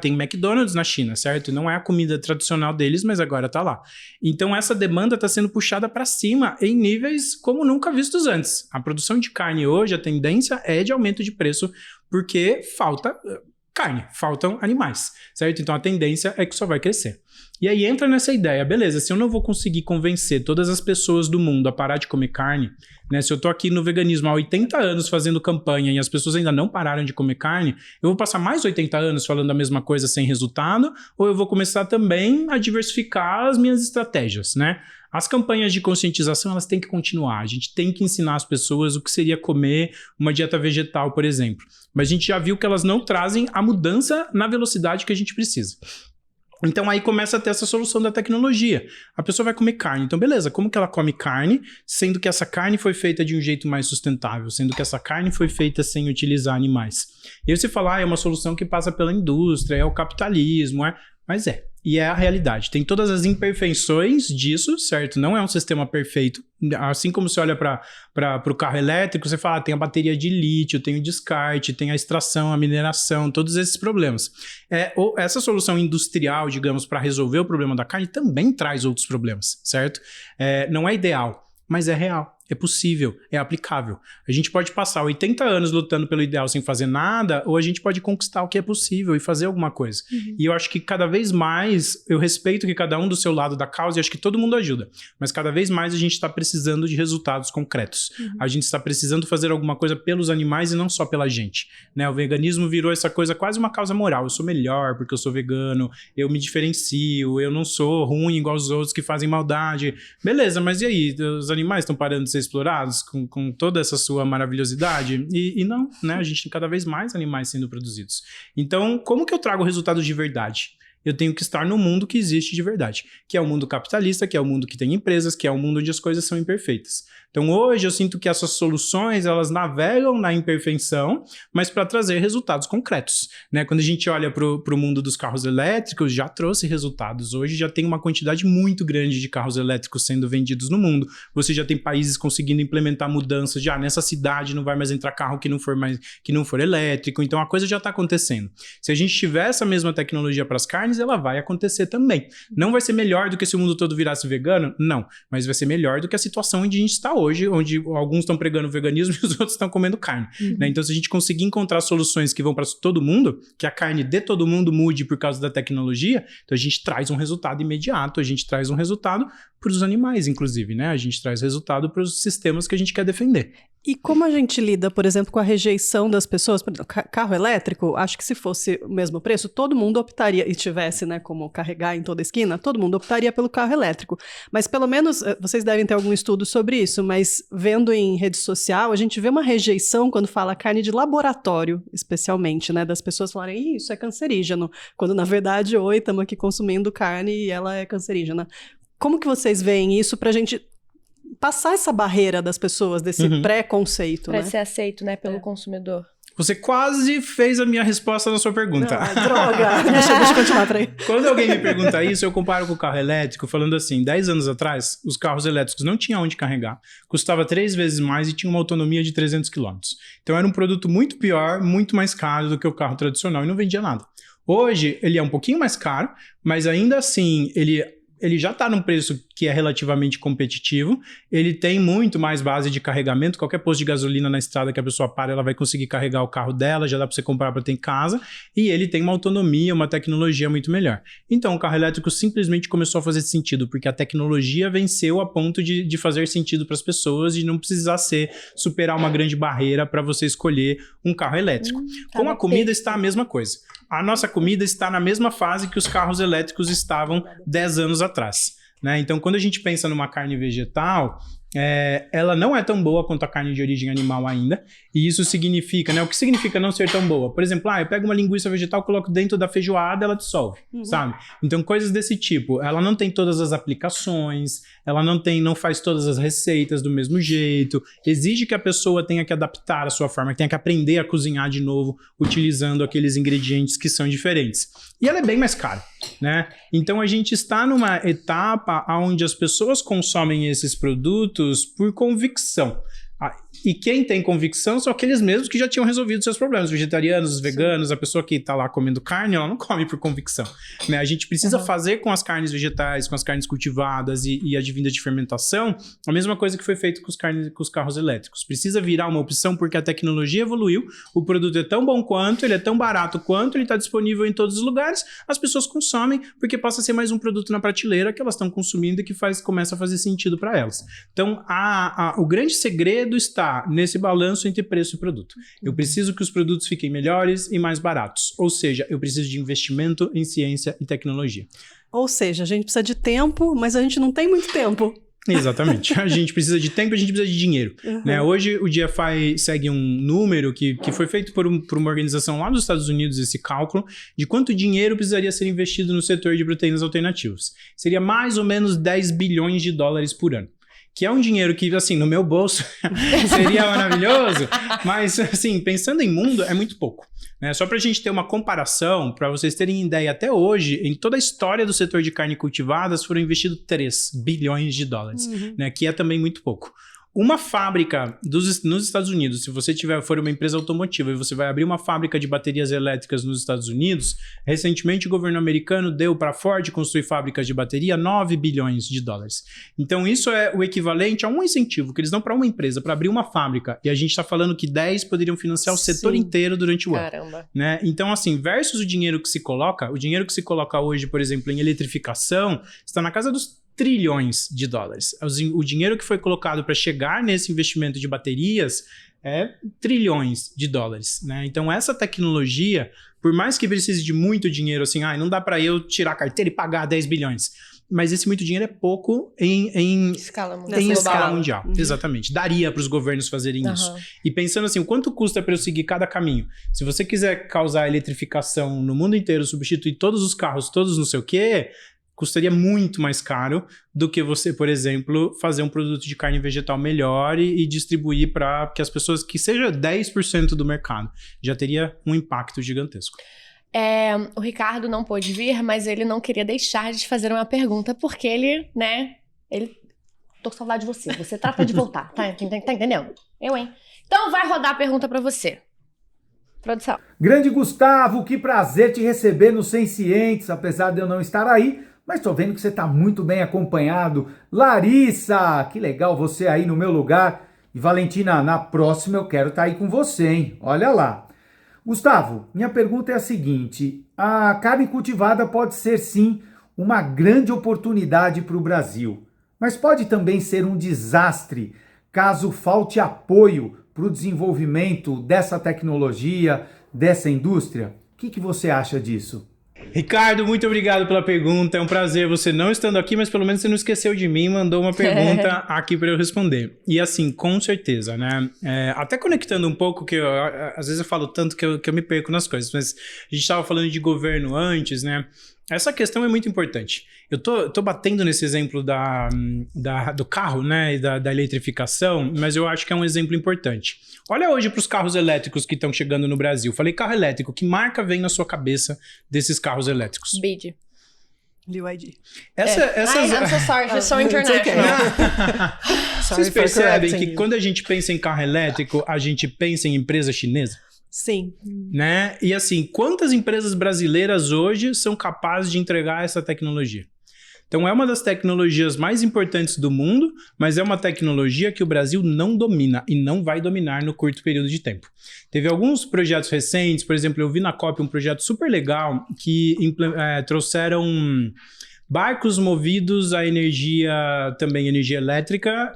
S3: tem McDonald's na China, certo? Não é a comida tradicional deles, mas agora tá lá. Então essa demanda está sendo puxada para cima em níveis como nunca vistos antes. A produção de carne hoje, a tendência é de aumento de preço porque falta carne, faltam animais, certo? Então a tendência é que só vai crescer. E aí entra nessa ideia, beleza, se eu não vou conseguir convencer todas as pessoas do mundo a parar de comer carne, né? Se eu tô aqui no veganismo há 80 anos fazendo campanha e as pessoas ainda não pararam de comer carne, eu vou passar mais 80 anos falando a mesma coisa sem resultado, ou eu vou começar também a diversificar as minhas estratégias, né? As campanhas de conscientização, elas têm que continuar. A gente tem que ensinar as pessoas o que seria comer uma dieta vegetal, por exemplo. Mas a gente já viu que elas não trazem a mudança na velocidade que a gente precisa. Então aí começa a ter essa solução da tecnologia. A pessoa vai comer carne. Então beleza, como que ela come carne, sendo que essa carne foi feita de um jeito mais sustentável, sendo que essa carne foi feita sem utilizar animais? E aí você fala, é uma solução que passa pela indústria, é o capitalismo, mas e é a realidade. Tem todas as imperfeições disso, certo? Não é um sistema perfeito. Assim como você olha para o carro elétrico, você fala, tem a bateria de lítio, tem o descarte, tem a extração, a mineração, todos esses problemas. Essa solução industrial, digamos, para resolver o problema da carne também traz outros problemas, certo? Não é ideal, mas é real. É possível, é aplicável. A gente pode passar 80 anos lutando pelo ideal sem fazer nada, ou a gente pode conquistar o que é possível e fazer alguma coisa. E eu acho que cada vez mais, eu respeito que cada um do seu lado da causa, e acho que todo mundo ajuda, mas cada vez mais a gente está precisando de resultados concretos. A gente está precisando fazer alguma coisa pelos animais e não só pela gente, né? O veganismo virou essa coisa quase uma causa moral. Eu sou melhor porque eu sou vegano, eu me diferencio, eu não sou ruim igual os outros que fazem maldade. Beleza, mas e aí? Os animais estão parando de ser explorados com toda essa sua maravilhosidade? E não, né? A gente tem cada vez mais animais sendo produzidos. Então, como que eu trago resultados de verdade? Eu tenho que estar no mundo que existe de verdade, que é o mundo capitalista, que é o mundo que tem empresas, que é o mundo onde as coisas são imperfeitas. Então hoje eu sinto que essas soluções, elas navegam na imperfeição, mas para trazer resultados concretos, né? Quando a gente olha para o mundo dos carros elétricos, já trouxe resultados. Hoje já tem uma quantidade muito grande de carros elétricos sendo vendidos no mundo. Você já tem países conseguindo implementar mudanças de, nessa cidade não vai mais entrar carro que não for elétrico. Então a coisa já está acontecendo. Se a gente tiver essa mesma tecnologia para as carnes, ela vai acontecer também. Não vai ser melhor do que se o mundo todo virasse vegano? Não, mas vai ser melhor do que a situação onde a gente está hoje, onde alguns estão pregando veganismo e os outros estão comendo carne. Né? Então, se a gente conseguir encontrar soluções que vão para todo mundo, que a carne de todo mundo mude por causa da tecnologia, então a gente traz um resultado imediato, a gente traz um resultado para os animais, inclusive, né? A gente traz resultado para os sistemas que a gente quer defender.
S2: E como a gente lida, por exemplo, com a rejeição das pessoas? Por exemplo, carro elétrico, acho que se fosse o mesmo preço, todo mundo optaria, e tivesse, né, como carregar em toda esquina, todo mundo optaria pelo carro elétrico. Mas pelo menos, vocês devem ter algum estudo sobre isso, mas vendo em rede social, a gente vê uma rejeição quando fala carne de laboratório, especialmente, né, das pessoas falarem, isso é cancerígeno, quando na verdade, estamos aqui consumindo carne e ela é cancerígena. Como que vocês veem isso pra gente passar essa barreira das pessoas, desse preconceito,
S1: pra
S2: né?
S1: ser aceito, né, pelo consumidor.
S3: Você quase fez a minha resposta na sua pergunta.
S2: Não, droga! deixa eu continuar, peraí.
S3: Quando alguém me pergunta isso, eu comparo com o carro elétrico, falando assim, 10 anos atrás, os carros elétricos não tinham onde carregar, custava 3 vezes mais e tinha uma autonomia de 300 km. Então era um produto muito pior, muito mais caro do que o carro tradicional e não vendia nada. Hoje, ele é um pouquinho mais caro, mas ainda assim, ele já está num preço que é relativamente competitivo, ele tem muito mais base de carregamento, qualquer posto de gasolina na estrada que a pessoa para, ela vai conseguir carregar o carro dela, já dá para você comprar para ter em casa, e ele tem uma autonomia, uma tecnologia muito melhor. Então o carro elétrico simplesmente começou a fazer sentido, porque a tecnologia venceu a ponto de fazer sentido para as pessoas e não precisar superar uma grande barreira para você escolher um carro elétrico. Com a comida está a mesma coisa. A nossa comida está na mesma fase que os carros elétricos estavam 10 anos atrás, né? Então, quando a gente pensa numa carne vegetal, ela não é tão boa quanto a carne de origem animal ainda, e isso significa, né? O que significa não ser tão boa? Por exemplo, eu pego uma linguiça vegetal, coloco dentro da feijoada, ela dissolve, sabe? Então, coisas desse tipo. Ela não tem todas as aplicações, ela não faz todas as receitas do mesmo jeito, exige que a pessoa tenha que adaptar a sua forma, que tenha que aprender a cozinhar de novo, utilizando aqueles ingredientes que são diferentes. E ela é bem mais cara, né? Então, a gente está numa etapa onde as pessoas consomem esses produtos por convicção. E quem tem convicção são aqueles mesmos que já tinham resolvido seus problemas. Os vegetarianos, os veganos, a pessoa que está lá comendo carne, ela não come por convicção, né? A gente precisa fazer com as carnes vegetais, com as carnes cultivadas e advindas de fermentação, a mesma coisa que foi feito com os carros elétricos. Precisa virar uma opção porque a tecnologia evoluiu, o produto é tão bom quanto, ele é tão barato quanto, ele está disponível em todos os lugares, as pessoas consomem porque passa a ser mais um produto na prateleira que elas estão consumindo e que começa a fazer sentido para elas. Então, o grande segredo está nesse balanço entre preço e produto. Eu preciso que os produtos fiquem melhores e mais baratos. Ou seja, eu preciso de investimento em ciência e tecnologia.
S2: Ou seja, a gente precisa de tempo, mas a gente não tem muito tempo.
S3: Exatamente. A gente precisa de tempo e a gente precisa de dinheiro. Né? Hoje o GFI segue um número que foi feito por uma organização lá dos Estados Unidos, esse cálculo, de quanto dinheiro precisaria ser investido no setor de proteínas alternativas. Seria mais ou menos 10 bilhões de dólares por ano. Que é um dinheiro que, assim, no meu bolso seria maravilhoso, mas, assim, pensando em mundo, é muito pouco. Né? Só para a gente ter uma comparação, para vocês terem ideia, até hoje, em toda a história do setor de carne cultivadas, foram investidos 3 bilhões de dólares, né? Que é também muito pouco. uma fábrica nos Estados Unidos, se você for uma empresa automotiva e você vai abrir uma fábrica de baterias elétricas nos Estados Unidos, recentemente o governo americano deu para a Ford construir fábricas de bateria $9 bilhões. Então isso é o equivalente a um incentivo que eles dão para uma empresa para abrir uma fábrica, e a gente está falando que 10 poderiam financiar o setor inteiro durante o ano.
S1: Caramba.
S3: Né? Então assim, versus o dinheiro que se coloca hoje, por exemplo, em eletrificação, está na casa dos trilhões de dólares. O dinheiro que foi colocado para chegar nesse investimento de baterias é trilhões de dólares, né? Então essa tecnologia, por mais que precise de muito dinheiro, assim, não dá para eu tirar a carteira e pagar 10 bilhões, mas esse muito dinheiro é pouco em escala mundial. Exatamente. Daria para os governos fazerem isso. E pensando assim, o quanto custa para eu seguir cada caminho? Se você quiser causar eletrificação no mundo inteiro, substituir todos os carros, todos não sei o quê, custaria muito mais caro do que você, por exemplo, fazer um produto de carne vegetal melhor e distribuir para que as pessoas, que seja 10% do mercado, já teria um impacto gigantesco.
S1: O Ricardo não pôde vir, mas ele não queria deixar de fazer uma pergunta, porque ele, né, tô com saudade de você, você trata de voltar, tá entendendo? Hein? Então vai rodar a pergunta para você. Produção.
S6: Grande Gustavo, que prazer te receber no Sencientes, apesar de eu não estar aí, mas tô vendo que você tá muito bem acompanhado. Larissa, que legal você aí no meu lugar. E Valentina, na próxima eu quero estar aí com você, hein? Olha lá. Gustavo, minha pergunta é a seguinte: a carne cultivada pode ser sim uma grande oportunidade para o Brasil, mas pode também ser um desastre caso falte apoio para o desenvolvimento dessa tecnologia, dessa indústria. O que você acha disso?
S3: Ricardo, muito obrigado pela pergunta, é um prazer você não estando aqui, mas pelo menos você não esqueceu de mim, mandou uma pergunta aqui para eu responder. E assim, com certeza, né, até conectando um pouco, que às vezes eu falo tanto que eu me perco nas coisas, mas a gente estava falando de governo antes, né, essa questão é muito importante. Eu tô batendo nesse exemplo do carro, né, e da eletrificação, mas eu acho que é um exemplo importante. Olha hoje para os carros elétricos que estão chegando no Brasil. Falei carro elétrico, que marca vem na sua cabeça desses carros elétricos?
S1: BYD.
S2: BYD.
S1: I'm so sorry, just so international.
S3: Vocês percebem que quando a gente pensa em carro elétrico, a gente pensa em empresa chinesa?
S2: Sim.
S3: Né? E assim, quantas empresas brasileiras hoje são capazes de entregar essa tecnologia? Então é uma das tecnologias mais importantes do mundo, mas é uma tecnologia que o Brasil não domina e não vai dominar no curto período de tempo. Teve alguns projetos recentes, por exemplo, eu vi na COP um projeto super legal que trouxeram barcos movidos a também energia elétrica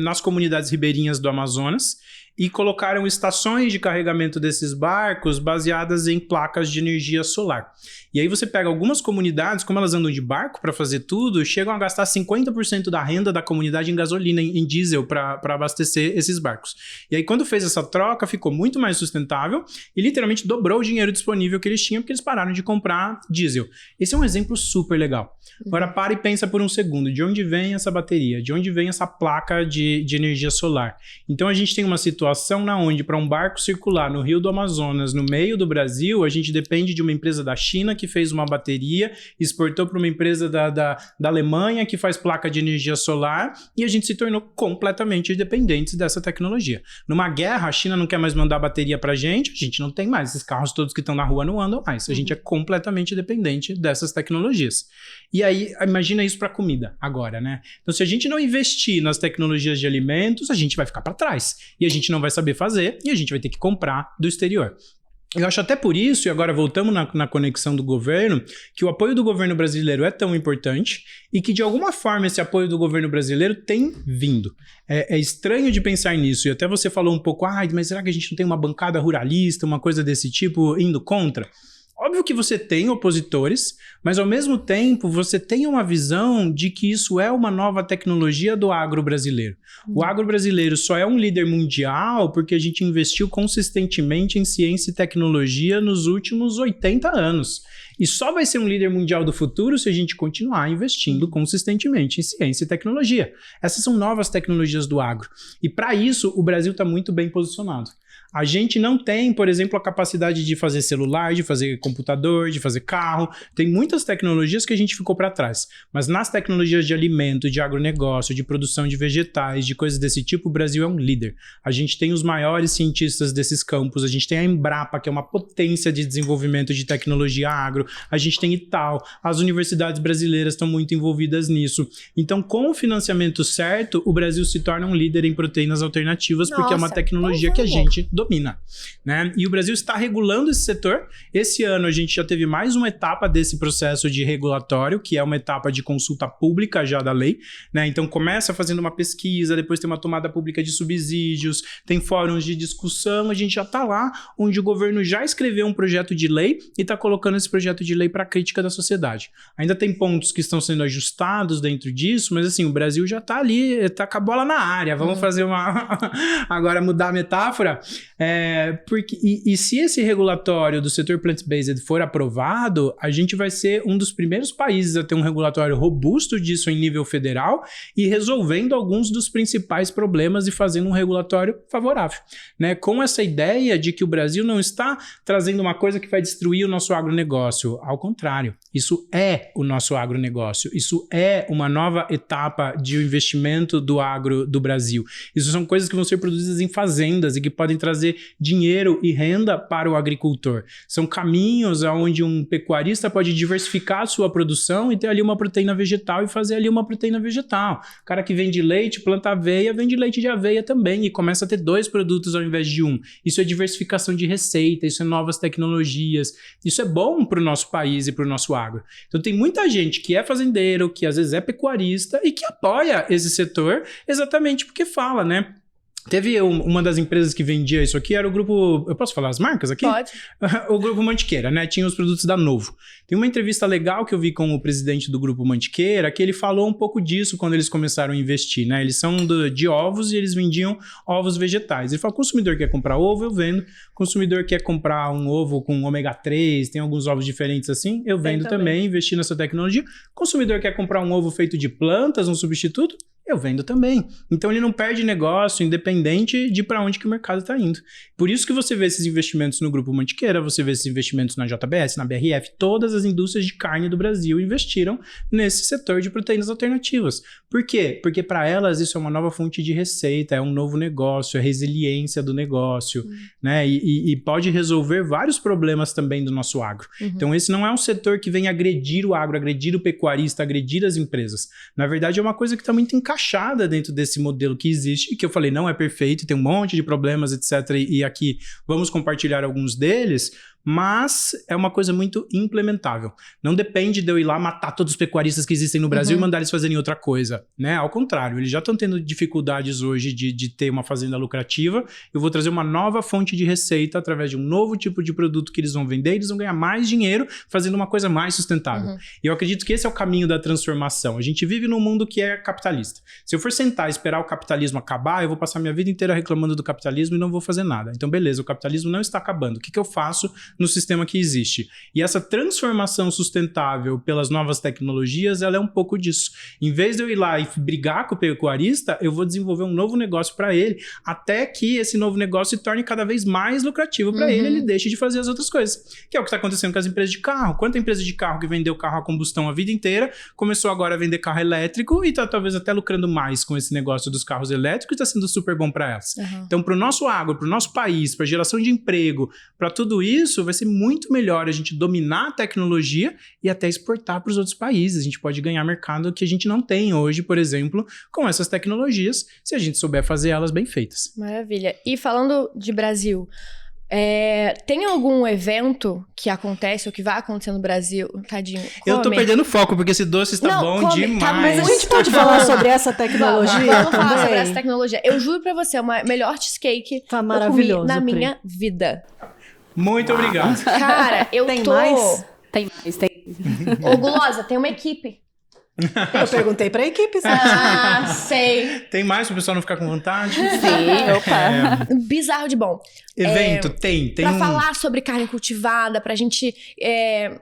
S3: nas comunidades ribeirinhas do Amazonas, e colocaram estações de carregamento desses barcos baseadas em placas de energia solar. E aí você pega algumas comunidades, como elas andam de barco para fazer tudo, chegam a gastar 50% da renda da comunidade em gasolina, em diesel, para abastecer esses barcos. E aí quando fez essa troca, ficou muito mais sustentável e literalmente dobrou o dinheiro disponível que eles tinham, porque eles pararam de comprar diesel. Esse é um exemplo super legal. Agora para e pensa por um segundo, de onde vem essa bateria? De onde vem essa placa de energia solar? Então a gente tem uma situação na onde, para um barco circular no Rio do Amazonas, no meio do Brasil, a gente depende de uma empresa da China que fez uma bateria, exportou para uma empresa da Alemanha que faz placa de energia solar, e a gente se tornou completamente dependentes dessa tecnologia. Numa guerra, a China não quer mais mandar bateria para a gente não tem mais, esses carros todos que estão na rua não andam mais, a gente é completamente dependente dessas tecnologias. E aí, imagina isso para comida agora, né? Então, se a gente não investir nas tecnologias de alimentos, a gente vai ficar para trás, e a gente não vai saber fazer, e a gente vai ter que comprar do exterior. Eu acho até por isso, e agora voltamos na conexão do governo, que o apoio do governo brasileiro é tão importante e que de alguma forma esse apoio do governo brasileiro tem vindo. É estranho de pensar nisso, e até você falou um pouco, mas será que a gente não tem uma bancada ruralista, uma coisa desse tipo, indo contra? Óbvio que você tem opositores, mas ao mesmo tempo você tem uma visão de que isso é uma nova tecnologia do agro brasileiro. O agro brasileiro só é um líder mundial porque a gente investiu consistentemente em ciência e tecnologia nos últimos 80 anos. E só vai ser um líder mundial do futuro se a gente continuar investindo consistentemente em ciência e tecnologia. Essas são novas tecnologias do agro. E para isso o Brasil está muito bem posicionado. A gente não tem, por exemplo, a capacidade de fazer celular, de fazer computador, de fazer carro. Tem muitas tecnologias que a gente ficou para trás. Mas nas tecnologias de alimento, de agronegócio, de produção de vegetais, de coisas desse tipo, o Brasil é um líder. A gente tem os maiores cientistas desses campos, a gente tem a Embrapa, que é uma potência de desenvolvimento de tecnologia agro, a gente tem Itaú, as universidades brasileiras estão muito envolvidas nisso. Então, com o financiamento certo, o Brasil se torna um líder em proteínas alternativas, porque é uma tecnologia que a gente domina, né? E o Brasil está regulando esse setor. Esse ano a gente já teve mais uma etapa desse processo de regulatório, que é uma etapa de consulta pública já da lei, né? Então começa fazendo uma pesquisa, depois tem uma tomada pública de subsídios, tem fóruns de discussão, a gente já está lá onde o governo já escreveu um projeto de lei e está colocando esse projeto de lei para crítica da sociedade. Ainda tem pontos que estão sendo ajustados dentro disso, mas assim, o Brasil já está ali, está com a bola na área. Vamos fazer uma... Agora mudar a metáfora. Porque, e se esse regulatório do setor plant-based for aprovado, a gente vai ser um dos primeiros países a ter um regulatório robusto disso em nível federal e resolvendo alguns dos principais problemas e fazendo um regulatório favorável, né? Com essa ideia de que o Brasil não está trazendo uma coisa que vai destruir o nosso agronegócio. Ao contrário, isso é o nosso agronegócio. Isso é uma nova etapa de investimento do agro do Brasil. Isso são coisas que vão ser produzidas em fazendas e que podem trazer dinheiro e renda para o agricultor. São caminhos onde um pecuarista pode diversificar a sua produção e ter ali uma proteína vegetal e fazer ali uma proteína vegetal. O cara que vende leite, planta aveia, vende leite de aveia também e começa a ter 2 produtos ao invés de um. Isso é diversificação de receita, isso é novas tecnologias. Isso é bom para o nosso país e para o nosso agro. Então tem muita gente que é fazendeiro, que às vezes é pecuarista e que apoia esse setor exatamente porque fala, né? Teve uma das empresas que vendia isso aqui, era o grupo... Eu posso falar as marcas aqui?
S1: Pode.
S3: O grupo Mantiqueira, né? Tinha os produtos da Novo. Tem uma entrevista legal que eu vi com o presidente do grupo Mantiqueira, que ele falou um pouco disso quando eles começaram a investir, né? Eles são de ovos e eles vendiam ovos vegetais. Ele falou, consumidor quer comprar ovo, eu vendo. Consumidor quer comprar um ovo com ômega 3, tem alguns ovos diferentes assim, eu vendo também, investir nessa tecnologia. Consumidor quer comprar um ovo feito de plantas, um substituto, eu vendo também. Então ele não perde negócio, independente de para onde que o mercado está indo. Por isso que você vê esses investimentos no Grupo Mantiqueira, você vê esses investimentos na JBS, na BRF, todas as indústrias de carne do Brasil investiram nesse setor de proteínas alternativas. Por quê? Porque para elas isso é uma nova fonte de receita, é um novo negócio, é resiliência do negócio, né? E pode resolver vários problemas também do nosso agro. Então esse não é um setor que vem agredir o agro, agredir o pecuarista, agredir as empresas. Na verdade é uma coisa que está muito encaixada dentro desse modelo que existe, que eu falei, não é perfeito, tem um monte de problemas, etc. E aqui vamos compartilhar alguns deles, mas é uma coisa muito implementável. Não depende de eu ir lá matar todos os pecuaristas que existem no Brasil e mandar eles fazerem outra coisa, né? Ao contrário, eles já estão tendo dificuldades hoje de ter uma fazenda lucrativa. Eu vou trazer uma nova fonte de receita através de um novo tipo de produto que eles vão vender, eles vão ganhar mais dinheiro fazendo uma coisa mais sustentável. E eu acredito que esse é o caminho da transformação. A gente vive num mundo que é capitalista. Se eu for sentar e esperar o capitalismo acabar, eu vou passar minha vida inteira reclamando do capitalismo e não vou fazer nada. Então, beleza, o capitalismo não está acabando. O que eu faço no sistema que existe? E essa transformação sustentável pelas novas tecnologias, ela é um pouco disso. Em vez de eu ir lá e brigar com o pecuarista, eu vou desenvolver um novo negócio para ele, até que esse novo negócio se torne cada vez mais lucrativo para ele deixe de fazer as outras coisas. Que é o que está acontecendo com as empresas de carro. Quanta empresa de carro que vendeu carro a combustão a vida inteira, começou agora a vender carro elétrico e está talvez até lucrando mais com esse negócio dos carros elétricos e está sendo super bom para elas. Então, para o nosso agro, para o nosso país, para a geração de emprego, para tudo isso, vai ser muito melhor a gente dominar a tecnologia e até exportar para os outros países. A gente pode ganhar mercado que a gente não tem hoje, por exemplo, com essas tecnologias, se a gente souber fazer elas bem feitas.
S1: Maravilha. E falando de Brasil, tem algum evento que acontece ou que vai acontecer no Brasil? Tadinho.
S3: Eu tô perdendo foco, porque esse doce está bom demais.
S2: Tá, mas a gente pode falar sobre essa tecnologia
S1: Vamos falar sobre essa tecnologia. Eu juro pra você, é o melhor cheesecake que eu comi na minha vida.
S3: Muito obrigado.
S1: Cara,
S2: Tem mais?
S4: Tem mais, tem.
S1: Ô, Gulosa, tem uma equipe.
S2: Eu perguntei pra equipe.
S1: Sei.
S3: Tem mais pro pessoal não ficar com vontade?
S1: Sim, opa. Bizarro de bom.
S3: Evento, tem
S1: pra falar sobre carne cultivada, pra gente,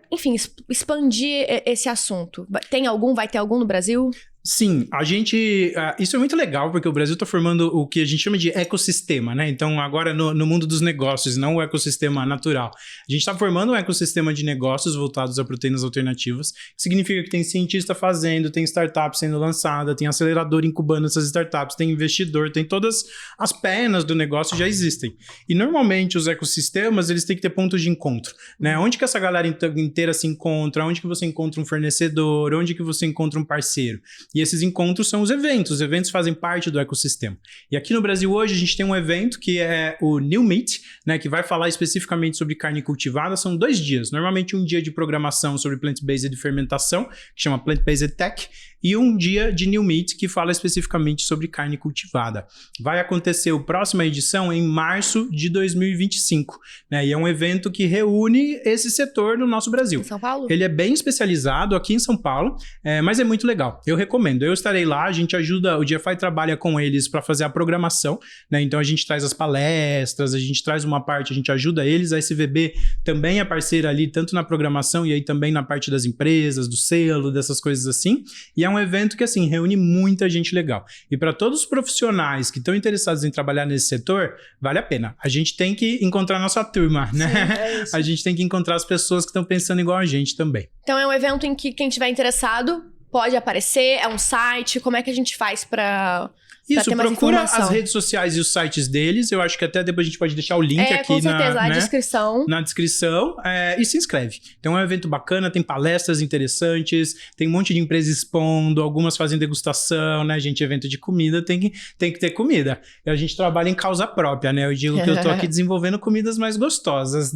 S1: enfim, expandir esse assunto. Vai ter algum no Brasil?
S3: Sim, a gente... isso é muito legal, porque o Brasil está formando o que a gente chama de ecossistema, né? Então, agora no mundo dos negócios, não o ecossistema natural. A gente está formando um ecossistema de negócios voltados a proteínas alternativas, que significa que tem cientista fazendo, tem startup sendo lançada, tem acelerador incubando essas startups, tem investidor, tem todas as pernas do negócio já existem. E, normalmente, os ecossistemas, eles têm que ter pontos de encontro, né? Onde que essa galera inteira se encontra? Onde que você encontra um fornecedor? Onde que você encontra um parceiro? E esses encontros são os eventos fazem parte do ecossistema. E aqui no Brasil hoje a gente tem um evento que é o New Meat, né, que vai falar especificamente sobre carne cultivada, são 2 dias, normalmente um dia de programação sobre plant-based e fermentação, que chama Plant-Based Tech, e um dia de New Meat, que fala especificamente sobre carne cultivada. Vai acontecer a próxima edição em março de 2025, né? E é um evento que reúne esse setor no nosso Brasil.
S1: Em São Paulo?
S3: Ele é bem especializado aqui em São Paulo, mas é muito legal. Eu recomendo. Eu estarei lá, a gente ajuda, o GFI trabalha com eles para fazer a programação, né? Então a gente traz as palestras, a gente traz uma parte, a gente ajuda eles. A SVB também é parceira ali, tanto na programação e aí também na parte das empresas, do selo, dessas coisas assim. E é um evento que, assim, reúne muita gente legal. E para todos os profissionais que estão interessados em trabalhar nesse setor, vale a pena. A gente tem que encontrar a nossa turma, né? Sim, é isso. A gente tem que encontrar as pessoas que estão pensando igual a gente também.
S1: Então é um evento em que quem estiver interessado pode aparecer, é um site, como é que a gente faz para...
S3: Isso, procura as redes sociais e os sites deles. Eu acho que até depois a gente pode deixar o link aqui
S1: com certeza, na descrição.
S3: Na descrição. E se inscreve. Então é um evento bacana, tem palestras interessantes, tem um monte de empresas expondo, algumas fazem degustação, né? Gente, evento de comida tem que ter comida. E a gente trabalha em causa própria, né? Eu digo que eu tô aqui desenvolvendo comidas mais gostosas,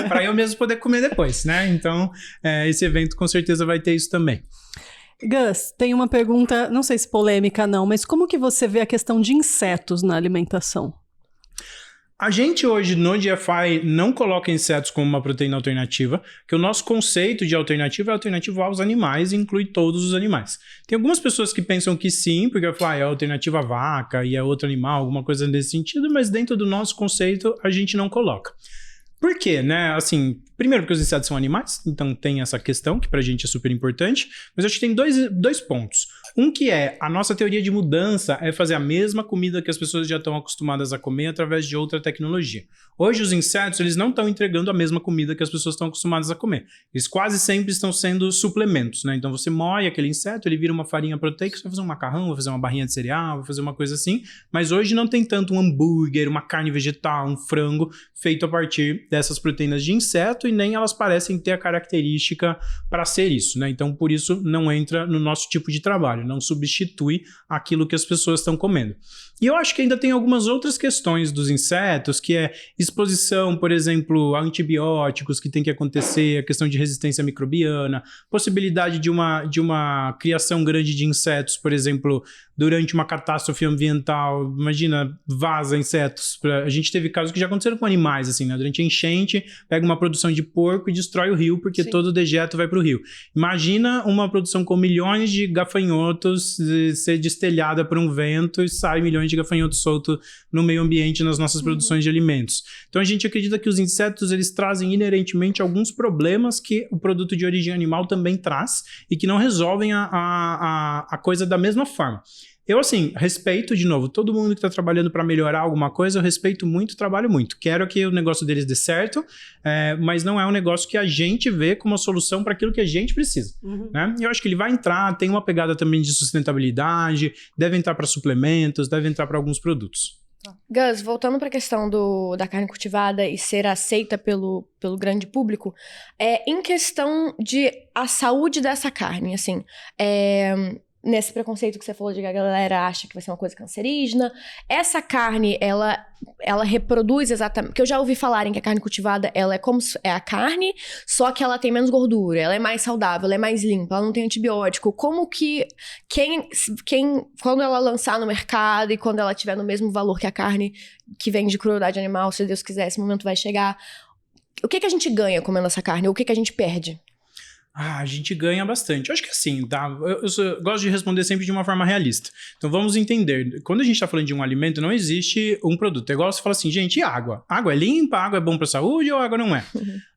S3: para eu mesmo poder comer depois, né? Então, esse evento com certeza vai ter isso também.
S2: Gus, tem uma pergunta, não sei se polêmica não, mas como que você vê a questão de insetos na alimentação?
S3: A gente hoje no GFI não coloca insetos como uma proteína alternativa, que o nosso conceito de alternativa é alternativo aos animais e inclui todos os animais. Tem algumas pessoas que pensam que sim, porque é alternativa à vaca e é outro animal, alguma coisa nesse sentido, mas dentro do nosso conceito a gente não coloca. Por quê, né? Assim, primeiro porque os insetos são animais, então tem essa questão que pra gente é super importante, mas eu acho que tem dois pontos. Um que é, a nossa teoria de mudança é fazer a mesma comida que as pessoas já estão acostumadas a comer através de outra tecnologia. Hoje os insetos, eles não estão entregando a mesma comida que as pessoas estão acostumadas a comer. Eles quase sempre estão sendo suplementos, né? Então você moe aquele inseto, ele vira uma farinha proteica, você vai fazer um macarrão, vai fazer uma barrinha de cereal, vai fazer uma coisa assim, mas hoje não tem tanto um hambúrguer, uma carne vegetal, um frango feito a partir dessas proteínas de inseto e nem elas parecem ter a característica para ser isso, né? Então, por isso, não entra no nosso tipo de trabalho, não substitui aquilo que as pessoas estão comendo. E eu acho que ainda tem algumas outras questões dos insetos, que é exposição, por exemplo, a antibióticos que tem que acontecer, a questão de resistência microbiana, possibilidade de uma criação grande de insetos, por exemplo, durante uma catástrofe ambiental. Imagina, vaza insetos. A gente teve casos que já aconteceram com animais, assim, né? Durante a enchente, pega uma produção de porco e destrói o rio, porque todo o dejeto vai para o rio. Imagina uma produção com milhões de gafanhotos ser destelhada por um vento e sai milhões de gafanhotos soltos no meio ambiente nas nossas produções de alimentos. Então a gente acredita que os insetos, eles trazem inerentemente alguns problemas que o produto de origem animal também traz e que não resolvem a coisa da mesma forma. Eu, assim, respeito, de novo, todo mundo que está trabalhando para melhorar alguma coisa, eu respeito muito, trabalho muito. Quero que o negócio deles dê certo, mas não é um negócio que a gente vê como uma solução para aquilo que a gente precisa. Né? E eu acho que ele vai entrar, tem uma pegada também de sustentabilidade, deve entrar para suplementos, deve entrar para alguns produtos.
S1: Gus, voltando para a questão da carne cultivada e ser aceita pelo grande público, em questão de a saúde dessa carne, assim, nesse preconceito que você falou de que a galera acha que vai ser uma coisa cancerígena, essa carne, ela reproduz exatamente... Porque eu já ouvi falarem que a carne cultivada, ela é como é a carne, só que ela tem menos gordura, ela é mais saudável, ela é mais limpa, ela não tem antibiótico. Como que quando ela lançar no mercado e quando ela tiver no mesmo valor que a carne que vem de crueldade animal, se Deus quiser, esse momento vai chegar, o que a gente ganha comendo essa carne? Ou o que a gente perde?
S3: A gente ganha bastante. Eu acho que assim, tá? Eu gosto de responder sempre de uma forma realista. Então vamos entender. Quando a gente está falando de um alimento, não existe um produto. É igual você fala assim, gente, e água? Água é limpa? Água é bom para a saúde ou água não é?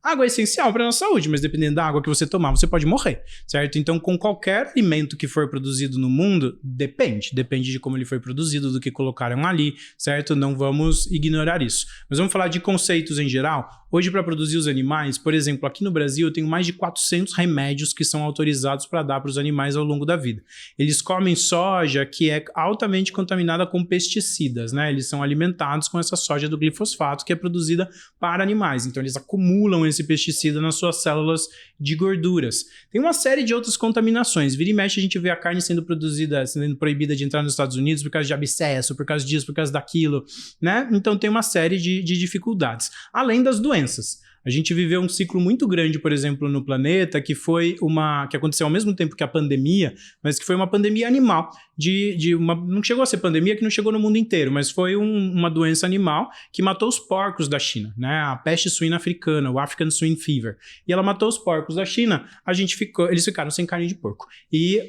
S3: Água é essencial para a nossa saúde, mas dependendo da água que você tomar, você pode morrer, certo? Então, com qualquer alimento que for produzido no mundo, depende de como ele foi produzido, do que colocaram ali, certo? Não vamos ignorar isso. Mas vamos falar de conceitos em geral. Hoje, para produzir os animais, por exemplo, aqui no Brasil, eu tenho mais de 400 remédios que são autorizados para dar para os animais ao longo da vida. Eles comem soja que é altamente contaminada com pesticidas, né? Eles são alimentados com essa soja do glifosfato que é produzida para animais. Então, eles acumulam esse pesticida nas suas células de gorduras. Tem uma série de outras contaminações. Vira e mexe, a gente vê a carne sendo produzida, sendo proibida de entrar nos Estados Unidos por causa de abscesso, por causa disso, por causa daquilo, né? Então, tem uma série de dificuldades. Além das doenças. A gente viveu um ciclo muito grande, por exemplo, no planeta, que aconteceu ao mesmo tempo que a pandemia, mas que foi uma pandemia animal. Não chegou a ser pandemia, que não chegou no mundo inteiro, mas foi uma doença animal que matou os porcos da China, né? A peste suína africana, o African Swine Fever. E ela matou os porcos da China, eles ficaram sem carne de porco. E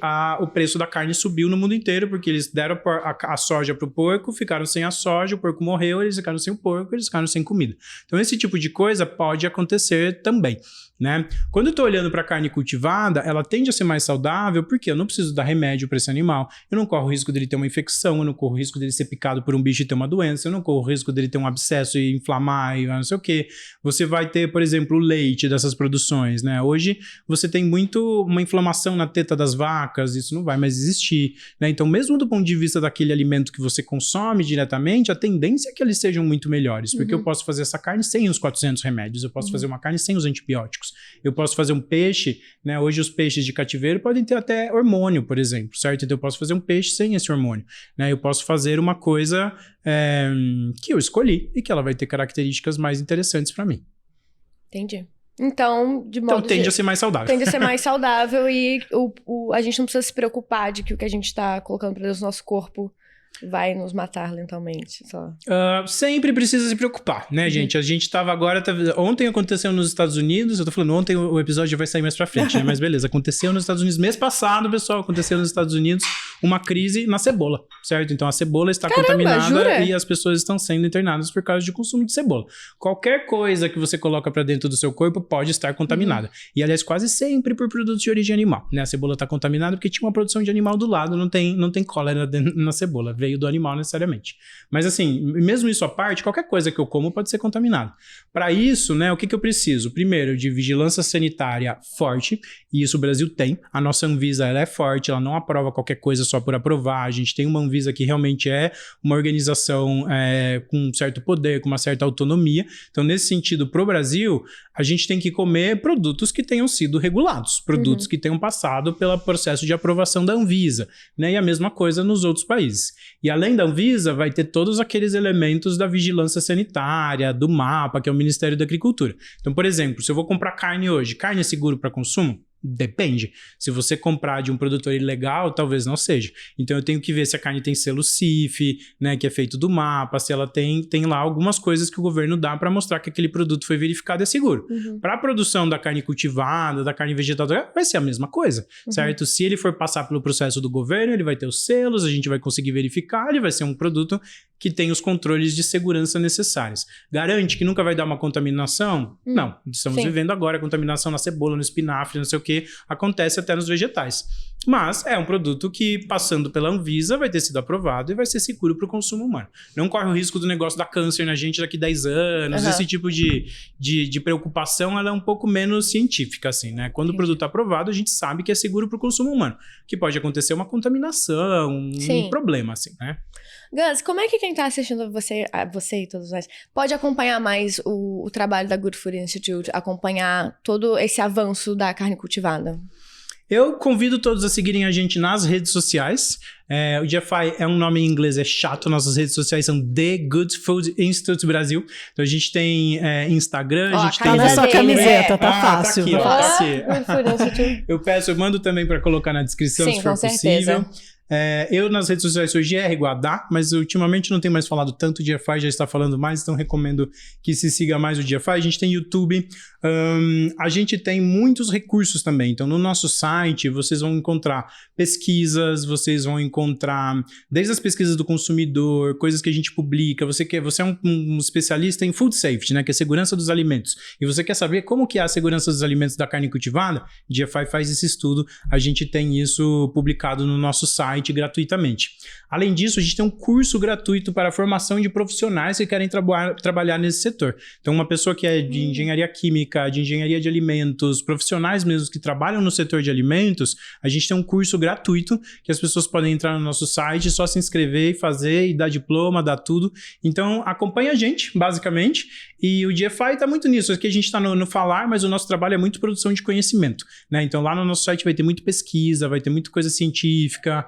S3: o preço da carne subiu no mundo inteiro, porque eles deram a soja para o porco, ficaram sem a soja, o porco morreu, eles ficaram sem o porco, eles ficaram sem comida. Então, esse tipo de coisa pode acontecer também, né? Quando eu tô olhando para carne cultivada, ela tende a ser mais saudável, porque eu não preciso dar remédio para esse animal, eu não corro o risco dele ter uma infecção, eu não corro o risco dele ser picado por um bicho e ter uma doença, eu não corro o risco dele ter um abscesso e inflamar e não sei o quê. Você vai ter, por exemplo, o leite dessas produções, né? Hoje você tem uma inflamação na teta das vacas, isso não vai mais existir, né? Então, mesmo do ponto de vista daquele alimento que você consome diretamente, a tendência é que eles sejam muito melhores, porque eu posso fazer essa carne sem os 400 remédios, eu posso fazer uma carne sem os antibióticos, eu posso fazer um peixe, né? Hoje os peixes de cativeiro podem ter até hormônio, por exemplo, certo? Então eu posso fazer um peixe sem esse hormônio, né? Eu posso fazer uma coisa que eu escolhi e que ela vai ter características mais interessantes para mim.
S1: Entendi. Então,
S3: tende a ser mais saudável.
S1: Tende a ser mais saudável e a gente não precisa se preocupar de que o que a gente está colocando para dentro do nosso corpo vai nos matar lentamente, só.
S3: Sempre precisa se preocupar, né, gente? A gente tava agora... Ontem aconteceu nos Estados Unidos, eu tô falando ontem, o episódio vai sair mais pra frente, né? Mas beleza, aconteceu nos Estados Unidos, mês passado, pessoal, aconteceu nos Estados Unidos uma crise na cebola, certo? Então a cebola está contaminada, jura? E as pessoas estão sendo internadas por causa de consumo de cebola. Qualquer coisa que você coloca pra dentro do seu corpo pode estar contaminada. E, aliás, quase sempre por produtos de origem animal, né? A cebola tá contaminada porque tinha uma produção de animal do lado, não tem cólera na cebola, veio do animal necessariamente. Mas assim, mesmo isso à parte, qualquer coisa que eu como pode ser contaminada. Para isso, né, o que eu preciso? Primeiro, de vigilância sanitária forte, e isso o Brasil tem. A nossa Anvisa, ela é forte, ela não aprova qualquer coisa só por aprovar. A gente tem uma Anvisa que realmente é uma organização com um certo poder, com uma certa autonomia. Então, nesse sentido, pro Brasil, a gente tem que comer produtos que tenham sido regulados, produtos que tenham passado pelo processo de aprovação da Anvisa, né? E a mesma coisa nos outros países. E além da Anvisa, vai ter todos aqueles elementos da vigilância sanitária, do MAPA, que é o Ministério da Agricultura. Então, por exemplo, se eu vou comprar carne hoje, carne é seguro para consumo? Depende. Se você comprar de um produtor ilegal, talvez não seja. Então eu tenho que ver se a carne tem selo CIF, né, que é feito do MAPA, se ela tem lá algumas coisas que o governo dá para mostrar que aquele produto foi verificado e é seguro. Para a produção da carne cultivada, da carne vegetal, vai ser a mesma coisa, certo? Se ele for passar pelo processo do governo, ele vai ter os selos, a gente vai conseguir verificar, ele vai ser um produto que tem os controles de segurança necessários. Garante que nunca vai dar uma contaminação? Não. Estamos vivendo agora a contaminação na cebola, no espinafre, não sei o que, acontece até nos vegetais. Mas é um produto que, passando pela Anvisa, vai ter sido aprovado e vai ser seguro para o consumo humano. Não corre o risco do negócio dar câncer na gente daqui 10 anos. Esse tipo de preocupação, ela é um pouco menos científica, assim, né? Quando o produto é aprovado, a gente sabe que é seguro para o consumo humano. Que pode acontecer uma contaminação, um problema, assim, né?
S1: Gus, como é que quem tá assistindo você e todos nós pode acompanhar mais o trabalho da Good Food Institute, acompanhar todo esse avanço da carne cultivada?
S3: Eu convido todos a seguirem a gente nas redes sociais. O GFI é um nome em inglês, é chato. Nossas redes sociais são The Good Food Institute Brasil. Então a gente tem Instagram, a gente tem...
S2: Tá na sua camiseta, tá fácil.
S3: Tá aqui. Eu mando também para colocar na descrição, se for possível. Eu nas redes sociais sou GR Guadá, mas ultimamente não tenho mais falado tanto de GFI, já está falando mais, então recomendo que se siga mais o GFI. A gente tem YouTube, a gente tem muitos recursos também. Então no nosso site vocês vão encontrar pesquisas, vocês vão encontrar desde as pesquisas do consumidor, coisas que a gente publica. Você é um especialista em food safety, né, que é segurança dos alimentos, e você quer saber como que é a segurança dos alimentos da carne cultivada? GFI faz esse estudo, a gente tem isso publicado no nosso site gratuitamente. Além disso, a gente tem um curso gratuito para a formação de profissionais que querem trabalhar nesse setor. Então, uma pessoa que é de engenharia química, de engenharia de alimentos, profissionais mesmo que trabalham no setor de alimentos, a gente tem um curso gratuito que as pessoas podem entrar no nosso site, só se inscrever e fazer, e dar diploma, dar tudo. Então, acompanha a gente, basicamente, e o GFI está muito nisso. Aqui a gente está no falar, mas o nosso trabalho é muito produção de conhecimento, né? Então, lá no nosso site vai ter muita pesquisa, vai ter muita coisa científica,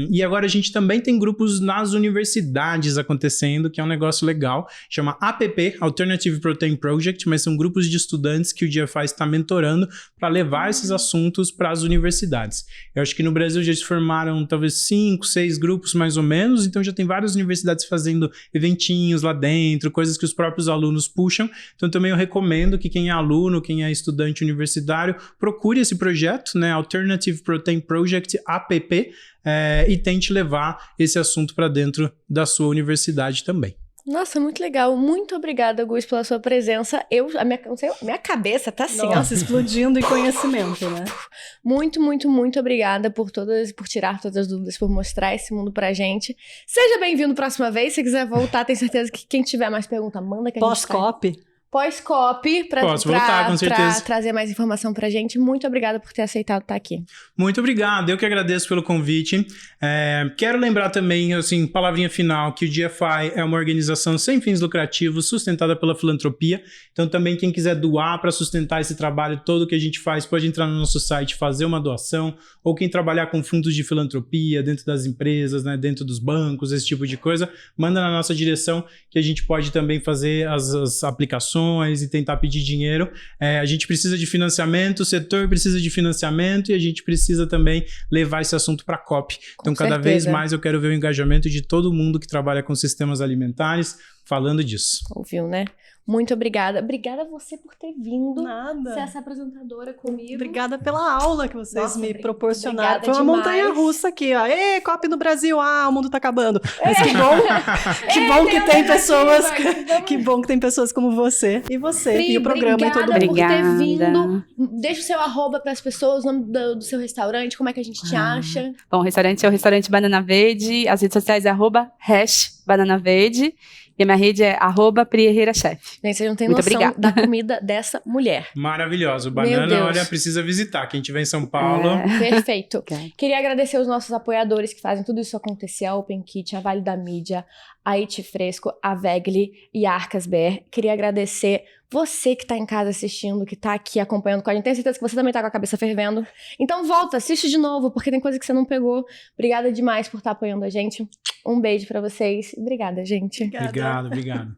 S3: e agora a gente também tem grupos nas universidades acontecendo, que é um negócio legal, chama APP, Alternative Protein Project, mas são grupos de estudantes que o GFI está mentorando para levar esses assuntos para as universidades. Eu acho que no Brasil já se formaram talvez 5, 6 grupos mais ou menos, então já tem várias universidades fazendo eventinhos lá dentro, coisas que os próprios alunos puxam. Então também eu recomendo que quem é aluno, quem é estudante universitário, procure esse projeto, né, Alternative Protein Project, APP, e tente levar esse assunto para dentro da sua universidade também.
S1: Nossa, muito legal. Muito obrigada, Gus, pela sua presença. Minha cabeça tá assim,
S2: Nossa, explodindo em conhecimento, né?
S1: Muito, muito, muito obrigada por tirar todas as dúvidas, por mostrar esse mundo pra gente. Seja bem-vindo próxima vez. Se quiser voltar, tenho certeza que quem tiver mais pergunta, manda que a gente
S2: Pós-copy.
S1: Pós-copy, pra trazer mais informação pra gente. Muito obrigada por ter aceitado estar aqui.
S3: Muito obrigado, eu que agradeço pelo convite. Quero lembrar também, assim, palavrinha final, que o GFI é uma organização sem fins lucrativos, sustentada pela filantropia. Então também quem quiser doar para sustentar esse trabalho todo que a gente faz, pode entrar no nosso site, fazer uma doação, ou quem trabalhar com fundos de filantropia dentro das empresas, né, dentro dos bancos, esse tipo de coisa, manda na nossa direção que a gente pode também fazer as aplicações e tentar pedir dinheiro. A gente precisa de financiamento, o setor precisa de financiamento e a gente precisa também levar esse assunto para a COP. Então, cada vez mais eu quero ver o engajamento de todo mundo que trabalha com sistemas alimentares falando disso.
S1: Ouviu, né? Muito obrigada. Obrigada a você por ter vindo.
S2: Nada.
S1: Ser essa apresentadora comigo.
S2: Obrigada pela aula que vocês me proporcionaram.
S1: Foi
S2: uma montanha-russa aqui, ó. Ê, COP no Brasil, o mundo tá acabando. Mas que bom, que bom que tem pessoas, que bom que tem pessoas como você e você, Pri, e o programa e todo mundo.
S1: Obrigada por ter vindo. Deixa o seu @, para as pessoas, o nome do seu restaurante, como é que a gente te acha?
S4: Bom, o restaurante é o Restaurante Banana Verde, as redes sociais é @bananaverde. E a minha rede é @PriHerreraChef.
S1: Gente, vocês não têm noção da comida dessa mulher.
S3: Maravilhoso. Banana, olha, precisa visitar. Quem estiver em São Paulo.
S1: Perfeito. Queria agradecer os nossos apoiadores que fazem tudo isso acontecer. A Open Kitchen, a Vale da Mídia, a It Fresco, a Vegli e a Arcas BR. Queria agradecer você que tá em casa assistindo, que tá aqui acompanhando com a gente. Tenho certeza que você também tá com a cabeça fervendo. Então volta, assiste de novo, porque tem coisa que você não pegou. Obrigada demais por estar apoiando a gente. Um beijo pra vocês. Obrigada, gente.
S3: Obrigado.